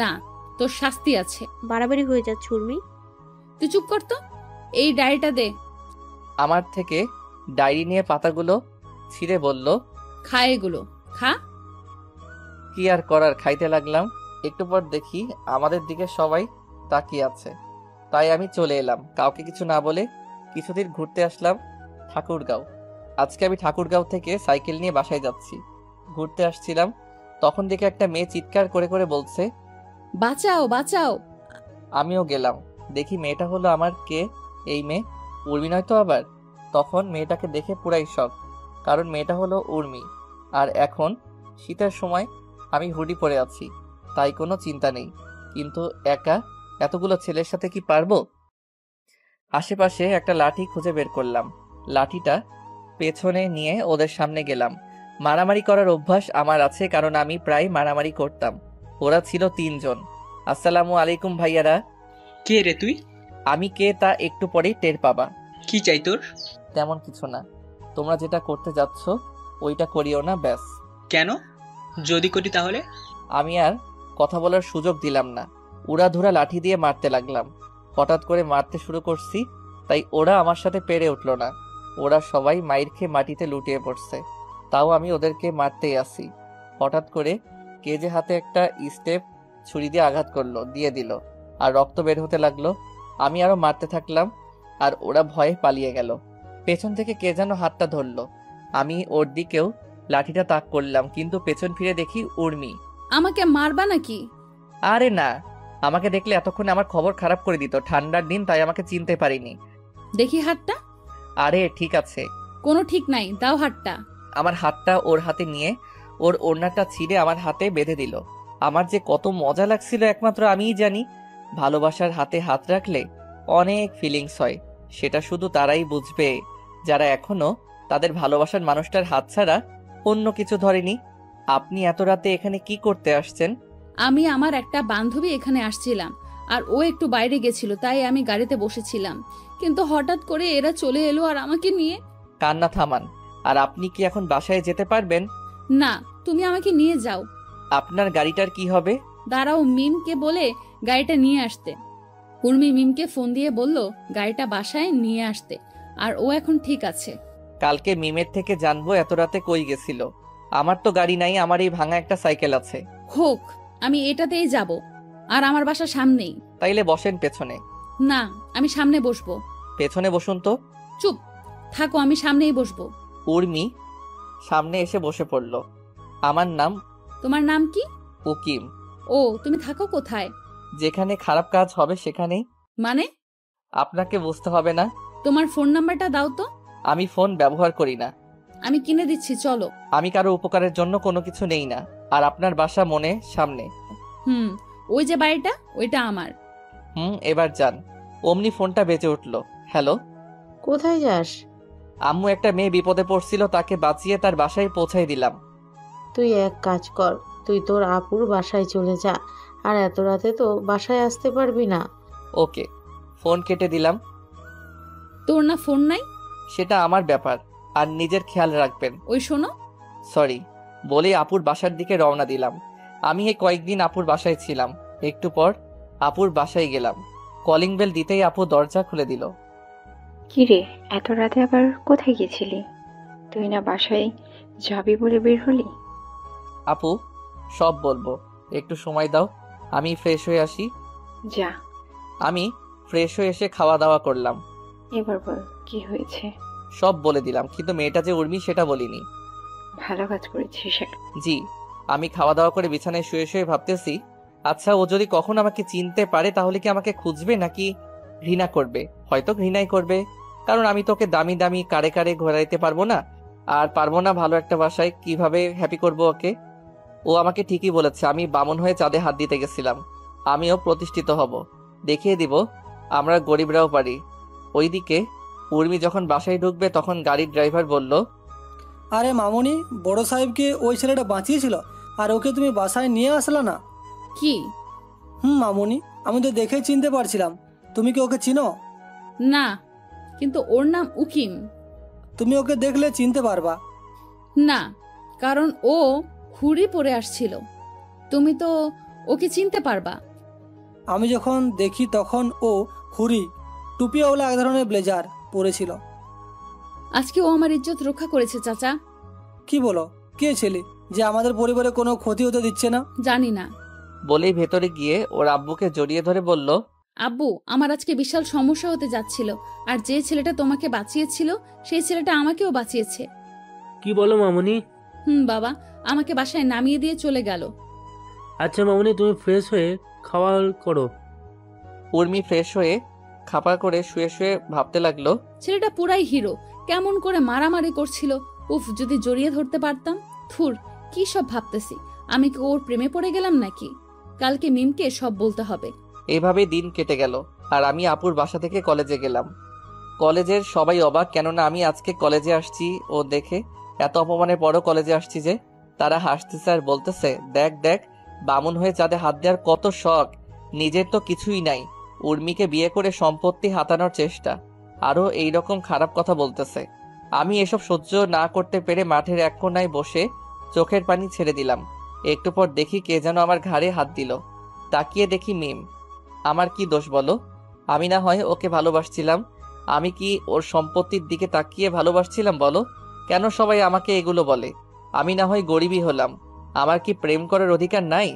না, তোর শাস্তি আছে। বাড়াবাড়ি হয়ে যাচ্ছে উর্মি। তুই চুপ কর তো। এই ডায়েরিটা দে। আমার থেকে ডায়েরি নিয়ে পাতাগুলো ছিঁড়ে বলল, খা এগুলো, খা। কি আর করার, খাইতে লাগলাম। একটু পর দেখি আমাদের দিকে সবাই তাকিয়ে আছে, তাই আমি চলে এলাম কাউকে কিছু না বলে। কিছুদিন ঘুরতে আসলাম ঠাকুরগাঁও। আজকে আমি ঠাকুরগাঁও থেকে সাইকেল নিয়ে বাসায় যাচ্ছি। ঘুরতে আসছিলাম, তখন দেখে একটা মেয়ে চিৎকার করে করে বলছে, বাঁচাও বাঁচাও। আমিও গেলাম, দেখি মেয়েটা হলো আমার কে, এই মেয়ে উর্মি নয় তো আবার। তখন মেয়েটাকে দেখে পুরাই শক, কারণ মেয়েটা হলো উর্মি। আর এখন শীতের সময় আমি হুডি পরে আছি, তাই কোনো চিন্তা নেই। কিন্তু একা এতগুলো ছেলের সাথে কি পারবো? আশেপাশে একটা লাঠি খুঁজে বের করলাম, লাঠিটা পেছনে নিয়ে ওদের সামনে গেলাম। মারামারি করার অভ্যাস আমার আছে, কারণ আমি প্রায় মারামারি করতাম। ওরা ছিল 3 জন। আসসালামু আলাইকুম ভাইয়ারা। কে রে তুই? আমি কে তা একটু পরেই টের পাবা। কি চাই তোর? তেমন কিছু না, তোমরা যেটা করতে যাচ্ছ ওইটা করিও না, ব্যাস। কেন? যদি করি তাহলে? আমি আর কথা বলার সুযোগ দিলাম না, উড়াধুরা লাঠি দিয়ে মারতে লাগলাম। হঠাৎ করে মারতে শুরু করছি, তাই ওরা আমার সাথে পেরে উঠল না। ওরা সবাই মাইর খেয়ে মাটিতে লুটিয়ে পড়ছে, তাও আমি ওদেরকে মারতেই আসি। হঠাৎ করে কে যে হাতে একটা স্টেপ ছুরি দিয়ে আঘাত করলো, দিয়ে দিল, আর রক্ত বের হতে লাগলো। আমি আরো মারতে থাকলাম, আর ওরা ভয়ে পালিয়ে গেল। পেছন থেকে কে যেন হাতটা ধরলো, আমি ওর দিকেও লাঠিটা তাক করলাম, কিন্তু পেছন ফিরে দেখি উর্মি। আমাকে মারবা নাকি? আরে না, আমাকে দেখলে এতক্ষণে আমার খবর খারাপ করে দিত। ঠান্ডার দিন, তাই আমাকে চিনতে পারিনি। দেখি হাতটা। আরে ঠিক আছে। কোনো ঠিক নাই, দাও হাতটা। আমার হাতটা ওর হাতে নিয়ে ওর ওড়নাটা ছিঁড়ে আমার হাতে বেঁধে দিল। আমার যে কত মজা লাগছিল একমাত্র আমিই জানি। ভালোবাসার হাতে হাত রাখলে অনেক ফিলিংস হয়, সেটা শুধু তারাই বুঝবে যারা এখনো তাদের ভালোবাসার মানুষটার হাত ছাড়া অন্য কিছু ধরেনি। আপনি এত রাতে এখানে কি করতে আসছেন? আমি আমার একটা বান্ধবী এখানে আসছিলাম, আর ও একটু বাইরে গেছিল, তাই আমি গাড়িতে বসেছিলাম। কিন্তু হঠাৎ করে এরা চলে এলো আর আমাকে নিয়ে। কান্না থামান। আর আপনি কি এখন বাসায় যেতে পারবেন? না, তুমি আমাকে নিয়ে যাও। আপনার গাড়িটার কি হবে? দাঁড়াও, মিমকে বলে গাড়িটা নিয়ে আসতে। উর্মি মিমকে ফোন দিয়ে বলল গাড়িটা বাসায় নিয়ে আসতে, আর ও এখন ঠিক আছে। কালকে মিমের থেকে জানবো এত রাতে কই গেছিল। আমার তো গাড়ি নাই, আমার এই ভাঙা একটা সাইকেল আছে। হোক, আমি এটাতেই যাব, আর আমার বাসা সামনেই। তাইলে বসেন পেছনে। না, আমি সামনে বসবো। পেছনে বসুন তো। চুপ থাকো, আমি সামনেই বসবো। উর্মি সামনে এসে বসে পড়ল। আমার নাম। তোমার নাম কি? উকিম। ও, তুমি থাকো কোথায়? যেখানে খারাপ কাজ হবে সেখানেই। মানে? আপনাকে বুঝতে হবে না। তোমার ফোন নাম্বারটা দাও তো। আমি ফোন ব্যবহার করি না। আমি কিনে দিচ্ছি, চলো। আমি কারো উপকারের জন্য কোনো কিছু নেই না। আর আপনার বাসা মনে সামনে। ওই যে বাড়িটা, ওইটা আমার। এবার যান। অমনি ফোনটা বেজে উঠল। হ্যালো। কোথায় যাস? আম্মু একটা মেয়ে বিপদে পড়ছিল, তাকে বাঁচিয়ে তার বাসায় পৌঁছাই দিলাম। তুই এক কাজ কর, তুই তোর আপুর বাসায় চলে যা, আর এত রাতে তো বাসায় আসতে পারবি না। ওকে, ফোন কেটে দিলাম। তোর না ফোন নাই? সেটা আমার ব্যাপার, আর নিজের খেয়াল রাখবেন। ওই শোনো। সরি বলে আপুর বাসার দিকে রওনা দিলাম। আমি এই কয়েকদিন আপুর বাসায় ছিলাম। একটু পর আপুর বাসায় গেলাম। কলিং বেল দিতেই আপু দরজা খুলে দিল। কিরে, এত রাতে আবার কোথায় গেছিলি? তুই না বাসায় যাবি বলে বের হলি? আপু, সব বলবো, একটু সময় দাও, আমি ফ্রেশ হয়ে আসি। যা। আমি ফ্রেশ হয়ে এসে খাওয়া দাওয়া করলাম। এবার বল কি হয়েছে। সব বলে দিলাম, কিন্তু মেয়েটা যে উর্মি সেটা বলিনি। ভালো কাজ করেছিস। জি। আমি খাওয়া দাওয়া করে বিছানায় শুয়ে শুয়ে ভাবতেছি, আচ্ছা ও যদি কখন আমাকে চিনতে পারে তাহলে কি আমাকে খুঁজবে নাকি ঘৃণা করবে? হয়তো ঘৃণাই করবে, কারণ আমি তোকে দামি দামি কারে কারে ঘোরাইতে পারবো না, আর পারবো না ভালো একটা বাসায়। কিভাবে হ্যাপি করবো ওকে? ও আমাকে ঠিকই বলেছে, আমি বামন হয়ে চাঁদে হাত দিতে গেছিলাম। আমিও প্রতিষ্ঠিত হব, দেখিয়ে দিব আমরা গরিবরাও পারি। ওইদিকে উর্মি যখন বাসায় ঢুকবে তখন গাড়ির ড্রাইভার বলল, আরে মামুনি, বড় সাহেবকে ওই ছেলেটা বাঁচিয়েছিল আর ওকে তুমি বাসায় নিয়ে আসলা না? কি? মামুনি, আমি তো দেখে চিনতে পারছিলাম। তুমি কি ওকে চিনো? না, কিন্তু ওর নাম উকিম। তুমি ওকে দেখলে চিনতে পারবা না, কারণ ও হুড়ি পরে আসছিল। তুমি তো ওকে চিনতে পারবা। আমি যখন দেখি তখন ও হুড়ি টুপিওয়ালা এক ধরনের ব্লেজার পরেছিল। আজকে ও আমার ইজ্জত রক্ষা করেছে চাচা। কি বলো? কে ছেলে যে আমাদের পরিবারে কোনো ক্ষতি হতে দিচ্ছে না? জানি না। বলেই ভেতরে গিয়ে ওর আব্বুকে জড়িয়ে ধরে বলল, আব্বু, আমার আজকে বিশাল সমস্যা হতে যাচ্ছিল, আর যে ছেলেটা তোমাকে বাঁচিয়েছিল সেই ছেলেটা আমাকেও বাঁচিয়েছে। কি বলো মামুনি? বাবা আমাকে বাসায় নামিয়ে দিয়ে চলে গেল। আচ্ছা মামুনি, তুমি ফ্রেশ হয়ে খাওয়া করো। উর্মি ফ্রেশ হয়ে খাপা করে শুয়ে শুয়ে ভাবতে লাগলো, ছেলেটা পুরাই হিরো, কেমন করে মারামারি করছিল। উফ, যদি জড়িয়ে ধরতে পারতাম। থুর, কি সব ভাবতেছি, আমি কি ওর প্রেমে পড়ে গেলাম নাকি? কালকে মিমকে সব বলতে হবে। এভাবে দিন কেটে গেল, আর আমি আপুর বাসা থেকে কলেজে গেলাম। কলেজের সবাই অবাক, কেননা আমি আজকে কলেজে আসছি ও দেখে। এত অপমানের পরও কলেজে আসছি যে। তারা হাসতেছে আর বলতেছে, দেখ দেখ, বামুন হয়ে চাঁদে হাত দেওয়ার কত শখ, নিজের তো কিছুই নাই, উর্মিকে বিয়ে করে সম্পত্তি হাতানোর চেষ্টা, আরও এইরকম খারাপ কথা বলতেছে। আমি এসব সহ্য না করতে পেরে মাঠের এক কোনায় বসে চোখের পানি ছেড়ে দিলাম। একটু পর দেখি কে যেন আমার ঘাড়ে হাত দিল। তাকিয়ে দেখি মিম। আমার কি দোষ বলো? আমি না হয় ওকে ভালোবাসছিলাম, আমি কি ওর সম্পত্তির দিকে তাকিয়ে ভালোবাসছিলাম বলো? কেন সবাই আমাকে এগুলো বলে? আমি না হয় গরিবই হলাম, আমার কি প্রেম করার অধিকার নাই?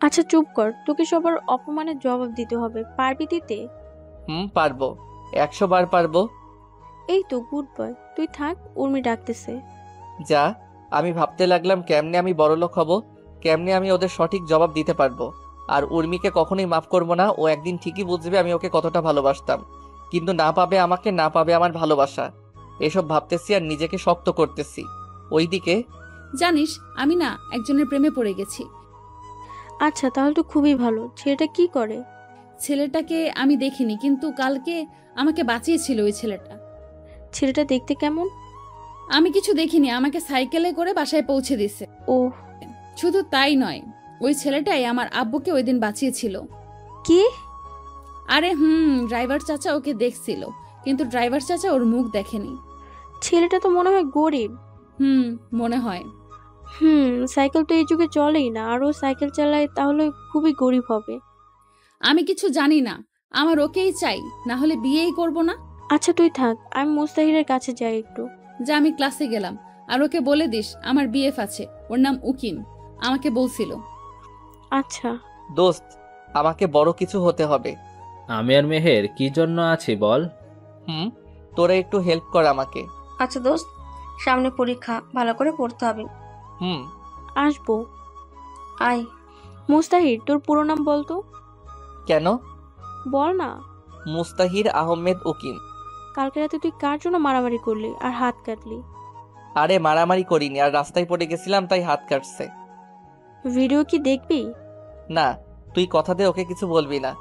আচ্ছা চুপ কর, তোকে সবার অপমানের জবাব দিতে হবে, পারবি দিতে? পারবো, 100 বার পারবো। এই তো গুড বয়, তুই থাক, উর্মি ডাকতেছে। যা। আমি ভাবতে লাগলাম কেমনে আমি বড়লোক হব, কেমনে আমি ওদের সঠিক জবাব দিতে পারবো। আর উর্মিকে কখনোই মাফ করবো না, ও একদিন ঠিকই বুঝবে আমি ওকে কতটা ভালোবাসতাম, কিন্তু না পাবে আমাকে, না পাবে আমার ভালোবাসা। এসব ভাবতেছি আর নিজেকে শক্ত করতেছি। ওইদিকে জানিস, আমি না একজনের প্রেমে পড়ে গেছি। আচ্ছা তাহলে তো খুবই ভালো। ছেলেটা কি করে? ছেলেটাকে আমি দেখিনি, কিন্তু কালকে আমাকে বাঁচিয়েছিল ওই ছেলেটা। ছেলেটা দেখতে কেমন? আমি কিছু দেখিনি, আমাকে সাইকেলে করে বাসায় পৌঁছে দিছে। ও, শুধু তাই নয়, ওই ছেলেটাই আমার আব্বুকে ওই দিন বাঁচিয়েছিল। কি? আরে ড্রাইভার চাচা ওকে দেখছিল, কিন্তু ড্রাইভার চাচা ওর মুখ দেখেনি। ছেলেটা তো মনে হয় গরিব। মনে হয়। সাইকেল তো এই যুগে চলেই না, আর ও সাইকেল চালায়, তাহলে খুবই গরিব হবে। আমি কিছু জানি না, আমার ওকেই চাই, না হলে বিয়েই করব না। আচ্ছা তুই থাক, আমি মুস্তাহিরের কাছে যাই একটু। যা, আমি ক্লাসে গেলাম। আর ওকে বলে দিস আমার বিএফ আছে, ওর নাম উকিম, আমাকে বলছিল। আচ্ছা দোস্ত, আমাকে বড় কিছু হতে হবে। আমি আর মেহের কি জন্য আছি বল? তোরা একটু হেল্প কর আমাকে। আচ্ছা দোস্ত, সামনে পরীক্ষা, ভালো করে পড়তে হবে। আসবো। আয়। মুস্তাহির, তোর পুরো নাম বল তো। কেন? বল না। মুস্তাহির আহমেদ উকিম। কালকে রাতে তুই কার জন্য মারামারি করলি আর হাত কাটলি? আরে মারামারি করিনি, আর রাস্তায় পড়ে গেছিলাম তাই হাত কাটছে। ভিডিও কি দেখবি? না, তুই কথা দে ওকে কিছু বলবি না।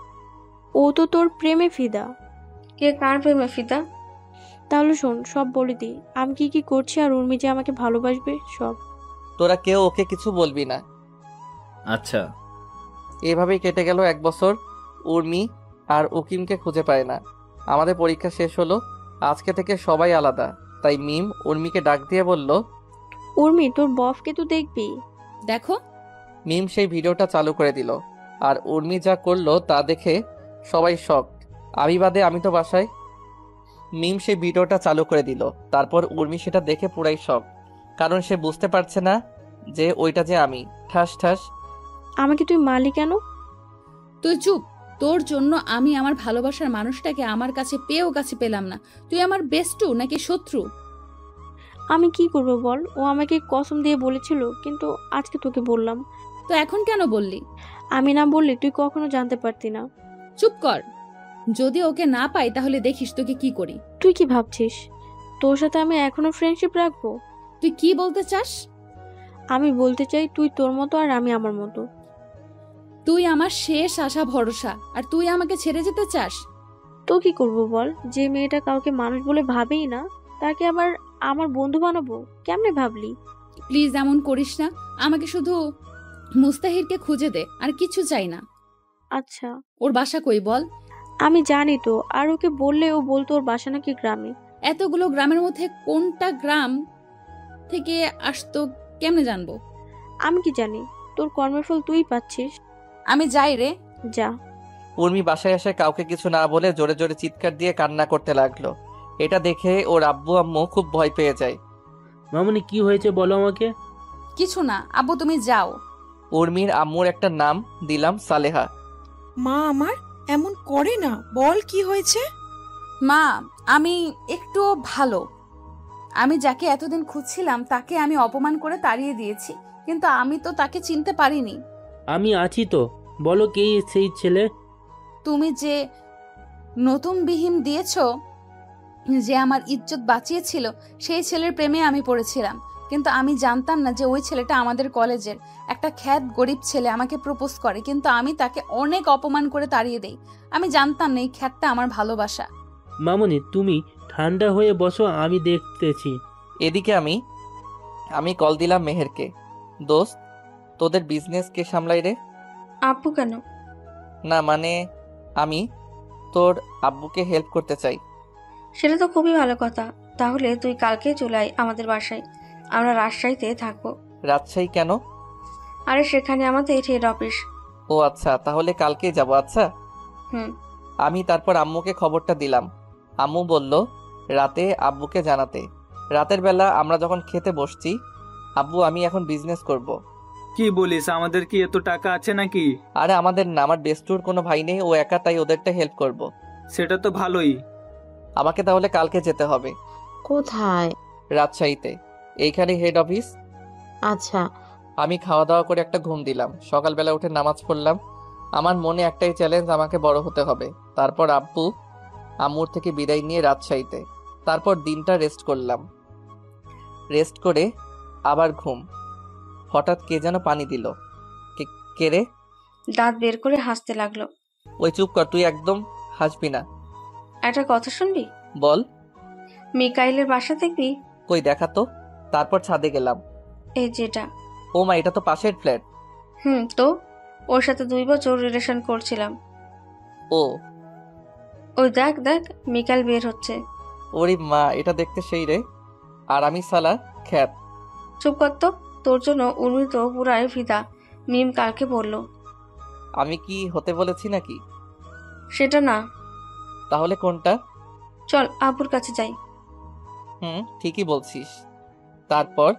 ও তো তোর প্রেমে ফিদা। কে কার প্রেমে ফিদা? তাহলে শোন, সব বলে দিই, আমি কি কি করছি আর উর্মি যে আমাকে ভালোবাসবে সব। তোরা কেউ ওকে কিছু বলবি না। আচ্ছা। এভাবেই কেটে গেল 1 বছর। উর্মি আর উকিমকে খুঁজে পায় না। আমাদের পরীক্ষা শেষ হলো, আজকে থেকে সবাই আলাদা। তাই মিম উর্মিকে ডাক দিয়ে বলল, উর্মি, তোর বফকে তো দেখবি। দেখো। মিম সেই ভিডিওটা চালু করে দিল, আর উর্মি যা করলো তা দেখে সবাই শক। আমি বাদে, আমি তো বাসায়। মিম সেই ভিডিওটা চালু করে দিল। তারপর উর্মি সেটা দেখে পুরাই শক, কারণ সে বুঝতে পারছে না যে ওইটা যে আমি। ঠাস ঠাস। আমাকে তুই মারলি কেন? তুই চুপ। তোর জন্য আমি আমার ভালোবাসার মানুষটাকে আমার কাছে পেয়েও কাছে পেলাম না। তুই আমার বেস্টু নাকি শত্রু? আমি কি করবো বল? ও আমাকে কসম দিয়ে বলেছিল, কিন্তু আজকে তোকে বললাম। তো এখন কেন বললি? আমি না বললে তুই কখনো জানতে পারতি না। চুপ কর। যদি ওকে না পাই তাহলে দেখিস তোকে কি করি। তুই কি ভাবছিস তোর সাথে আমি এখনো ফ্রেন্ডশিপ রাখবো? তুই কি বলতে চাস? আমি বলতে চাই তুই তোর মতো আর আমি আমার মতো। তুই আমার শেষ আশা ভরসা, আর তুই আমাকে ছেড়ে যেতে চাস? তো কি করবো বল? যে মেয়েটা কাউকে মানুষ বলে ভাবেই না, তাকে আবার আমার বন্ধু বানাবো? কেমনে ভাবলি? প্লিজ এমন করিস না। আমাকে শুধু মুস্তাহিরকে খুঁজে দে, আর কিছু চাই না। আচ্ছা, ওর বাসা কই বল? আমি জানি তো, আর ওকে বললে ও বলতো ওর বাসা নাকি গ্রামে। এতগুলো গ্রামের মধ্যে কোনটা গ্রাম থেকে আসতো কেমনে জানবো? আমি কি জানি? তোর কর্মের ফল তুই পাচ্ছিস। আমি যাই রে। যা। উর্মি বাসায় এসে কাউকে কিছু না বলে জোরে জোরে চিৎকার দিয়ে কান্না করতে লাগলো। এটা দেখে ওর আব্বু আম্মু খুব ভয় পেয়ে যায়। মামুনি কি হয়েছে বলো আমাকে। কিছু না আব্বু, তুমি যাও। উর্মির আম্মুর একটা নাম দিলাম সালেহা। মা আমার এমন করে না, বল কি হয়েছে? মা, আমি একটু ভালো। আমি যাকে এতদিন খুঁজছিলাম তাকে আমি অপমান করে তাড়িয়ে দিয়েছি, কিন্তু আমি তো তাকে চিনতে পারিনি। আমি আছি তো, বলো কে সেই ছেলে? তুমি যে নতুন বিহিম দিয়েছো, যে আমার ইজ্জত বাঁচিয়েছিল, সেই ছেলের প্রেমে আমি পড়েছিলাম। কিন্তু আমি জানতাম না যে ওই ছেলেটা আমাদের কলেজের একটা খ্যাত গরিব ছেলে আমাকে প্রপোজ করে, কিন্তু আমি তাকে অনেক অপমান করে তাড়িয়ে দেই। আমি জানতাম না এই খ্যাতটা আমার ভালোবাসা। মামুনি তুমি ঠান্ডা হয়ে বসো, আমি দেখতেছি। এদিকে আমি কল দিলাম মেহেরকে। দোস্ত, তোদের বিজনেস কে সামলাই রে? আব্বু কেন? না মানে আমি তোর আব্বুকে হেল্প করতে চাই। সেটা তো খুবই ভালো কথা। তাহলে তুই কালকে চলে আয় আমাদের বাসায়, আমরা রাজশাহীতে থাকবো। রাজশাহী কেন? আরে সেখানে আমাদের হেড অফিস। ও আচ্ছা, তাহলে কালকেই যাব। আচ্ছা। আমি তারপর আম্মুকে খবরটা দিলাম। আম্মু বলল রাতে আব্বুকে জানাতে। রাতের বেলা আমরা যখন খেতে বসছি, আব্বু আমি এখন বিজনেস করব। কি বলিস? আমাদের কি এত টাকা আছে নাকি? আরে আমাদের না, আমার বেস্টুর কোনো ভাই নেই, ও একা, তাই ওদেরটা হেল্প করব। সেটা তো ভালোই। আমাকে তাহলে কালকে যেতে হবে। কোথায়? রাজশাহীতে, এইখানে হেড অফিস। আচ্ছা। আমি খাওয়া দাওয়া করে একটা ঘুম দিলাম। সকালবেলা উঠে নামাজ পড়লাম। আমার মনে একটাই চ্যালেঞ্জ, আমাকে বড় হতে হবে। তারপর আব্বু আম্মুর থেকে বিদায় নিয়ে রাজশাহীতে। তারপর দিনটা রেস্ট করলাম। রেস্ট করে আবার ঘুম। হঠাৎ কে যেন পানি দিল। কে রে? দাঁত বের করে হাসতে লাগলো। ওই চুপ কর, তুই একদম হাসবি না। একটা কথা শুনবি? বল। মিকাইলের বাসা দেখবি? কই দেখা তো। তারপর ছাদে গেলাম। এই যেটা। ও মা, এটা তো পাশের ফ্ল্যাট। তো ওর সাথে 2 বছর রিলেশন করছিলাম। ও ওই দেখ দেখ, মিকাইল বের হচ্ছে। ওরে মা, এটা দেখতে সেই রে। আর আমি সালা খ্যাত। চুপ কর তো, তোর জন্য উর্মি তো পুরাই ফিদা। মিম কালকে বলল। আমি কি হতে বলেছি নাকি? সেটা না। তাহলে কোনটা? চল আব্বুর কাছে যাই। ঠিকই বলছিস। তারপর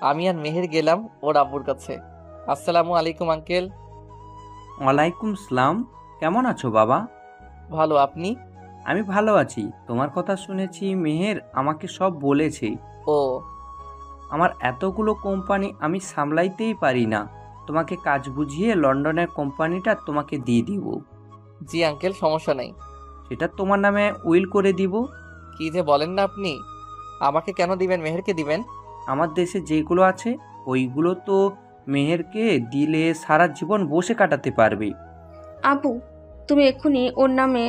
আমি আর মেহের গেলাম ওর আব্বুর কাছে। আসসালামু আলাইকুম আঙ্কেল। ওয়ালাইকুম সালাম। কেমন আছো বাবা? ভালো, আপনি? আমি ভালো আছি। তোমার কথা শুনেছি, মেহের আমাকে সব বলেছে। ও, আমার এতগুলো কোম্পানি আমি সামলাইতেই পারি না, তোমাকে কাজ বুঝিয়ে লন্ডনের কোম্পানিটা তোমাকে দিয়ে দিব। জি আঙ্কেল, সমস্যা নেই। সেটা তোমার নামে উইল করে দিব। কি যে বলেন না আপনি! আমাকে কেন দিবেন, মেহেরকে দিবেন? আমার দেশে যেগুলো আছে ওইগুলো তো মেহেরকে দিলে সারা জীবন বসে কাটাতে পারবে। আব্বু, তুমি এক্ষুনি ওর নামে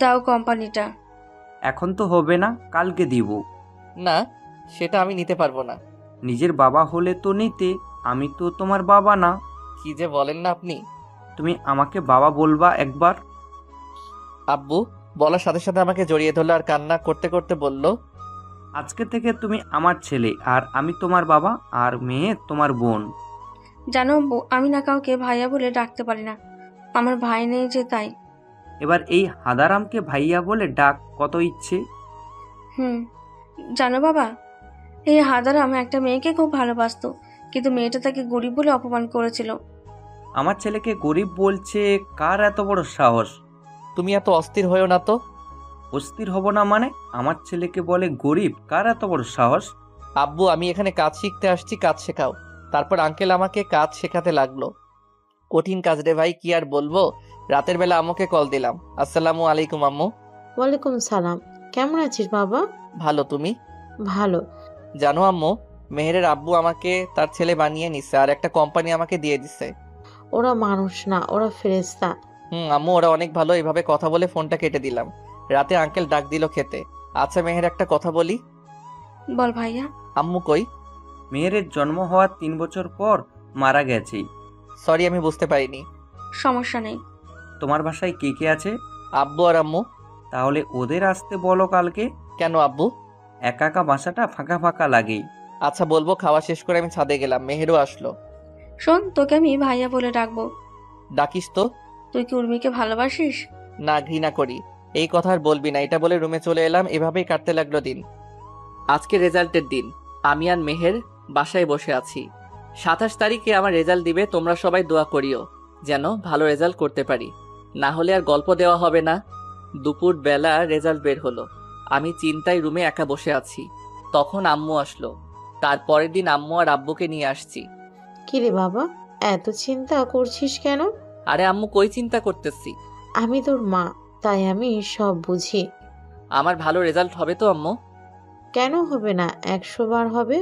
দাও কোম্পানিটা। এখন তো হবে না, কালকে দিব। না, সেটা আমি নিতে পারবো না। নিজের বাবা হলে তো নিতে, আমি তো তোমার বাবা না। কি যে বলেন না আপনি! তুমি আমাকে বাবা বলবা একবার। আব্বু বলার সাথে সাথে আমাকে জড়িয়ে ধরলো আর কান্না করতে করতে বলল, আজকে থেকে তুমি আমার ছেলে, আর আমি তোমার বাবা, আর মেয়ে তোমার বোন। জানো আব্বু, আমি না কাউকে ভাইয়া বলে ডাকতে পারি না। আমার ভাই নেই যে, তাই। এবার এই হাদারামকে ভাইয়া বলে ডাক, কত ইচ্ছে। জানো বাবা, এই হাদারাম একটা মেয়েকে খুব ভালোবাসতো, কিন্তু মেয়েটা তাকে গরিব বলে অপমান করেছিল। আমার ছেলেকে গরিব বলছে? কার এত বড় সাহস? তুমি এত অস্থির হয়েও না তো। অস্থির হব না মানে? আমার ছেলেকে বলে গরিব? কার এত বড় সাহস? আব্বু, আমি এখানে কাজ শিখতে আসছি, কাজ শেখাও। তারপর আঙ্কেল আমাকে কাজ শেখাতে লাগলো। কঠিন কাজ রে ভাই, কি আর বলবো। রাতের বেলা আম্মুকে কল দিলাম। আসসালামু আলাইকুম আম্মু। ওয়ালাইকুম সালাম। কেমন আছিস বাবা? ভালো, তুমি? ভালো। জানো আম্মু, মেহেরের আব্বু আমাকে তার ছেলে বানিয়ে নিছে আর একটা কোম্পানি আমাকে দিয়ে দিছে। ওরা মানুষ না, ওরা ফেরেশতা। আম্মু, ওরা অনেক ভালো। এভাবে কথা বলে ফোনটা কেটে দিলাম। রাতে আঙ্কেল ডাক দিল খেতে। আচ্ছা মেহের, একটা কথা বলি। বল ভাইয়া। আম্মু কই? মেহেরের জন্ম হওয়ার 3 বছর পর মারা গেছে। সরি, আমি বুঝতে পারিনি। সমস্যা নেই। তোমার বাসায় কে কে আছে? আব্বু আর আম্মু। তাহলে ওদের আসতে বলো কালকে। কেন আব্বু? একা একা বাসাটা ফাঁকা ফাঁকা লাগে। আচ্ছা বলবো। খাওয়া শেষ করে আমি ছাদে গেলাম। মেহেরও আসলো। শোন, তোকে আমি ভাইয়া বলে ডাকবো। ডাকিস তো। তুই কি উর্মিকে ভালোবাসিস? না, ঘৃণা করি। এই কথা আর বলবি না। এটা বলে রুমে চলে এলাম। এভাবেই কাটতে লাগলো দিন। আজকে রেজাল্টের দিন। আমি আর মেহের বাসায় বসে আছি। 27 তারিখে আমার রেজাল্ট দিবে। তোমরা সবাই দোয়া করিও যেন ভালো রেজাল্ট করতে পারি, না হলে আর গল্প দেওয়া হবে না। দুপুর বেলা রেজাল্ট বের হলো। আমি চিন্তায় রুমে একা বসে আছি। তখন আম্মু আসলো। তারপরের দিন আম্মু আর আব্বুকে নিয়ে আসছি। কিরে বাবা, এত চিন্তা করছিস কেন? আরে আম্মু, কই চিন্তা করতেছি? আমি তোর মা, তাই আমি সব বুঝি। আমার ভালো রেজাল্ট হবে তো আম্মু? কেন হবে না? 100 বার হবে।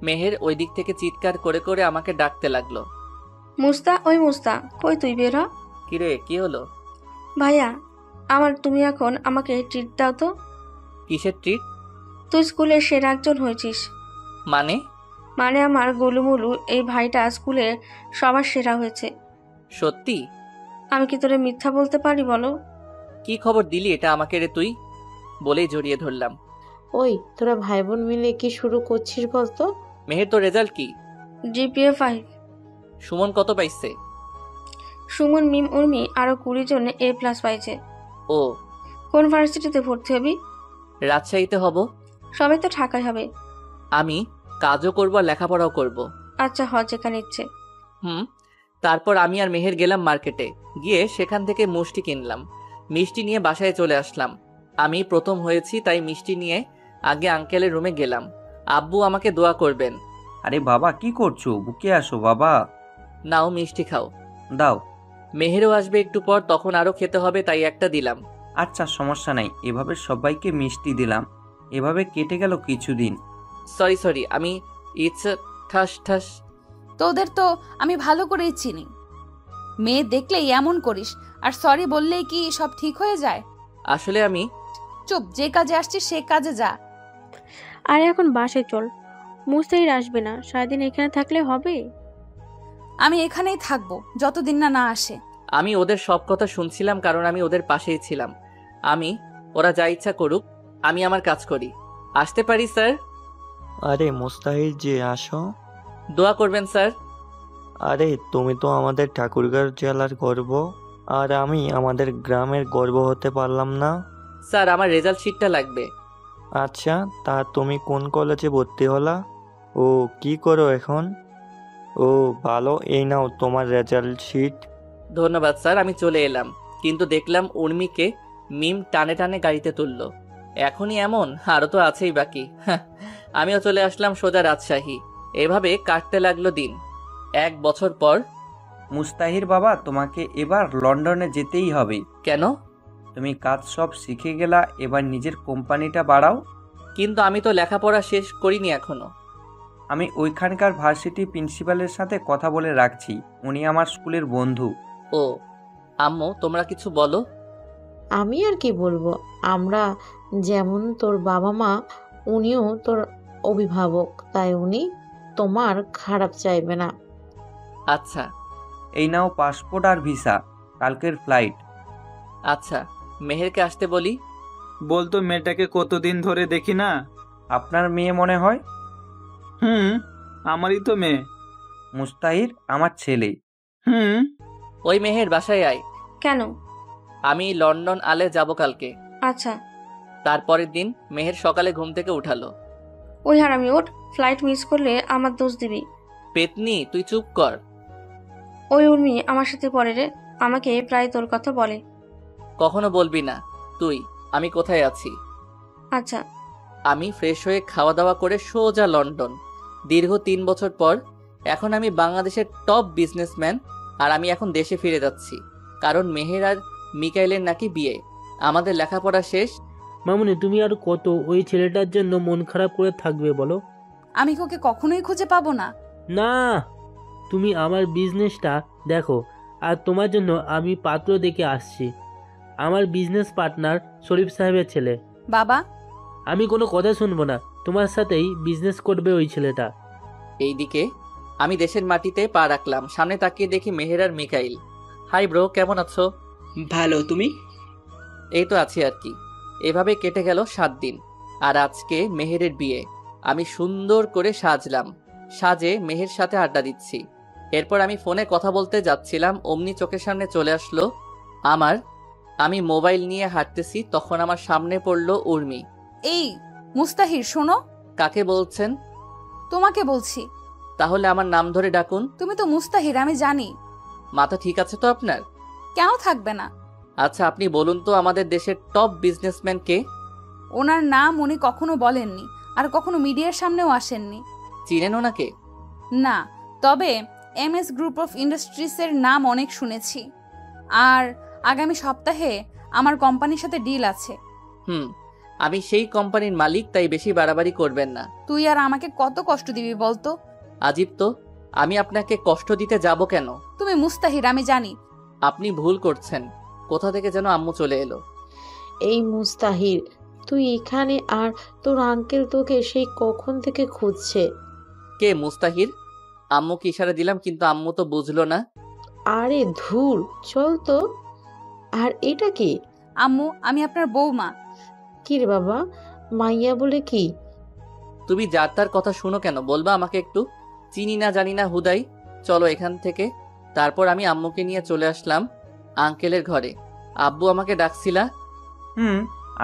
মেহের ওই দিক থেকে চিৎকার করে করে আমাকে ডাকতে লাগলো। মুস্তা, ওই মুস্তা, কই তুই বের হ। কিরে, কি হলো? ভাইয়া, তুমি এখন আমাকে ট্রিট দাও তো। কিসের ট্রিট? তুই স্কুলের সেরা একজন হয়েছিস। মানে? মানে আমার গোলুমুলু এই ভাইটা স্কুলে সবার সেরা হয়েছে। সত্যি? আমি কি তোরে মিথ্যা বলতে পারি বলো? কি খবর দিলি এটা আমাকে রে তুই? বলেই জড়িয়ে ধরলাম। ওই, তোরা ভাই বোন মিলে কি শুরু করছিস বলতো? মেহের, তোর রেজাল্ট কি? জিপিএ 5। সুমন কত পাইছে? সুমন, মিম, উর্মি আরো 20 জন A+ পাইছে। ও। কোন ভার্সিটিতে ভর্তি হবি? রাজশাহীতে হব। সবাই তো ঢাকায় হবে। আমি কাজও করব আর লেখাপড়াও করব। আচ্ছা, যেখানে ইচ্ছে। তারপর আমি আর মেহের গেলাম মার্কেটে। গিয়ে সেখান থেকে মিষ্টি কিনলাম। মিষ্টি নিয়ে বাসায় চলে আসলাম। আমি প্রথম হয়েছি, তাই মিষ্টি নিয়ে আগে আঙ্কেলের রুমে গেলাম। আব্বু আমাকে দোয়া করবেন। আরে বাবা, কি করছো? বুকে আসো বাবা। নাও, মিষ্টি খাও। দাও। মেহেরও আসবে একটু পর, তখন আরো খেতে হবে, তাই একটা দিলাম। আচ্ছা, সমস্যা নাই। এভাবে সবাইকে মিষ্টি দিলাম। এভাবে কেটে গেল কিছুদিন। সরি, আমি ঠাস ঠাস। তোদের তো আমি ভালো করেই চিনি। মেয়ে দেখলেই এমন করিস, আর সরি বললেই কি সব ঠিক হয়ে যায়? আসলে আমি। চুপ, যে কাজে আসছিস সে কাজে যা। আরে এখন বাসায় চল, মুস্তাহির আসবে না, সারাদিন এখানে থাকলে হবে? আমি এখানেই থাকবো যতদিন না আসে। আমি ওদের সব কথা শুনছিলাম, কারণ আমি ওদের পাশেই ছিলাম। ওরা যা ইচ্ছা করুক, আমি আমার কাজ করি। আসতে পারি স্যার? আরে মুস্তাহির যে, আসো। দোয়া করবেন স্যার। আরে তুমি তো আমাদের ঠাকুরগাঁও জেলার গর্ব, আর আমি আমাদের গ্রামের গর্ব হতে পারলাম না। স্যার, আমার রেজাল্ট শিটটা লাগবে। আচ্ছা, তা তুমি কোন কলেজে ভর্তি হলা? ও, কি করো এখন? ও ভালো, এই নাও তোমার রেজাল্ট শিট। ধন্যবাদ স্যার। আমি চলে এলাম, কিন্তু দেখলাম উর্মিকে মিম টানে টানে গাড়িতে তুললো। এখনই এমন? আরো তো আছেই বাকি। আমিও চলে আসলাম সোজা রাজশাহী। এভাবে কাটতে লাগলো দিন। 1 বছর পর। মুস্তাহির বাবা, তোমাকে এবার লন্ডনে যেতেই হবে। কেন? তুমি কাজ সব শিখে গেলা, এবার নিজের কোম্পানিটা বাড়াও। কিন্তু আমি তো লেখাপড়া শেষ করিনি এখনো। আমি ওইখানকার ভার্সিটি প্রিন্সিপালের সাথে কথা বলে রাখছি। উনি আমার স্কুলের বন্ধু। ও আম্মু, তোমরা কিছু বলো। আমি আর কি বলবো, আমরা যেমন তোর বাবা মা, উনিও তোর অভিভাবক, তাই উনি তোমার খারাপ চাইবে না। আচ্ছা, এই নাও পাসপোর্ট আর ভিসা, কালকের ফ্লাইট। আচ্ছা, মেহেরকে আসতে বলি। বলতো মেয়েটাকে কতদিন ধরে দেখি না। আপনার মেয়ে মনে হয়? আমারই তো মেয়ে। মুস্তাহির আমার ছেলে। ওই মেহের, বাসায় আয়। কেন? আমি লন্ডন আলে যাব কালকে। আচ্ছা। তারপরের দিন মেহের সকালে ঘুম থেকে উঠালো। ওই হারামি ওঠ, ফ্লাইট মিস করলে আমার দোষ দিবি। পেতনি তুই চুপ কর। ওই উর্মি আমার সাথে পড়ে রে, আমাকে প্রায় তোর কথা বলে। কখনো বলবি না তুই আমি কোথায় আছি। আচ্ছা। আমি ফ্রেশ হয়ে খাওয়া দাওয়া করে সোজা লন্ডন। দীর্ঘ 3 বছর পর এখন আমি বাংলাদেশের টপ বিজনেসম্যান। আর আমি এখন দেশে ফিরে যাচ্ছি, কারণ মেহের আর মিকাইলের নাকি বিয়ে। আমাদের লেখাপড়া শেষ। মামুনি তুমি আর কত ওই ছেলেটার জন্য মন খারাপ করে থাকবে বলো? আমি ওকে কখনোই খুঁজে পাবো না। না, তুমি আমার বিজনেসটা দেখো। আর তোমার জন্য আমি পাত্র দেখে আসছি, আমার বিজনেস পার্টনার শরীফ সাহেবের ছেলে। বাবা, আমি কোনো কথা শুনবো না, তোমার সাথেই বিজনেস করবে ওই ছেলেটা। এইদিকে আমি দেশের মাটিতে পা রাখলাম। সামনে তাকিয়ে দেখি মেহের আর মিকাইল। হাই ব্রো, কেমন আছো? ভালো, তুমি? এই তো আছি আর কি। এভাবে কেটে গেল 7 দিন। আর আজকে মেহেরের বিয়ে। আমি সুন্দর করে সাজলাম, সাজে মেহের সাথে আড্ডা দিচ্ছি। এরপর আমি ফোনে কথা বলতে যাচ্ছিলাম, অমনি চোখের সামনে চলে আসলো আমি মোবাইল নিয়ে হাঁটতেছি, তখন আমার সামনে পড়লো উর্মি। এই মুস্তাহির, শোনো। কাকে বলছেন? তোমাকে বলছি। তাহলে আমার নাম ধরে ডাকুন। তুমি তো মুস্তাহির, আমি জানি। মাথা ঠিক আছে তো আপনার? কেন থাকবে না? আচ্ছা আপনি বলুন তো আমাদের দেশের টপ বিজনেসম্যান কে? ওনার নাম উনি কখনো বলেননি, আর কখনো মিডিয়ার সামনেও আসেননি। চিনেন ওনাকে? না, তবে MS গ্রুপ অফ ইন্ডাস্ট্রিজের নাম অনেক শুনেছি। আর আগামী সপ্তাহে আমার কোম্পানির সাথে ডিল আছে। আমি সেই কোম্পানির মালিক, তাই বেশি বাড়াবাড়ি করবেন না। তুই আর আমাকে কত কষ্ট দিবি বলতো? আজীব তো, আমি আপনাকে কষ্ট দিতে যাব কেন? তুমি মুস্তাহির, আমি জানি। আপনি ভুল করছেন। কোথা থেকে যেন আম্মু চলে এলো। এই মুস্তাহির, তুই এখানে? আর তোর আঙ্কেল তোকে সেই কখন থেকে খুঁজছে। কে মুস্তাহির? আম্মুকে ইশারা দিলাম, কিন্তু আম্মু তো বুঝলো না। আরে ধুর, চল তো। আর এটা কি? আম্মু, আমি আপনার বৌমা। কি রে বাবা, মাইয়া বলে কি? তুমি যার তার কথা শুনো কেন, বলবা আমাকে একটু? চিনি না জানি না হুদাই, চলো এখান থেকে। তারপর আমি আম্মুকে নিয়ে চলে আসলাম আঙ্কেলের ঘরে। আব্বু আমাকে ডাকছিলা?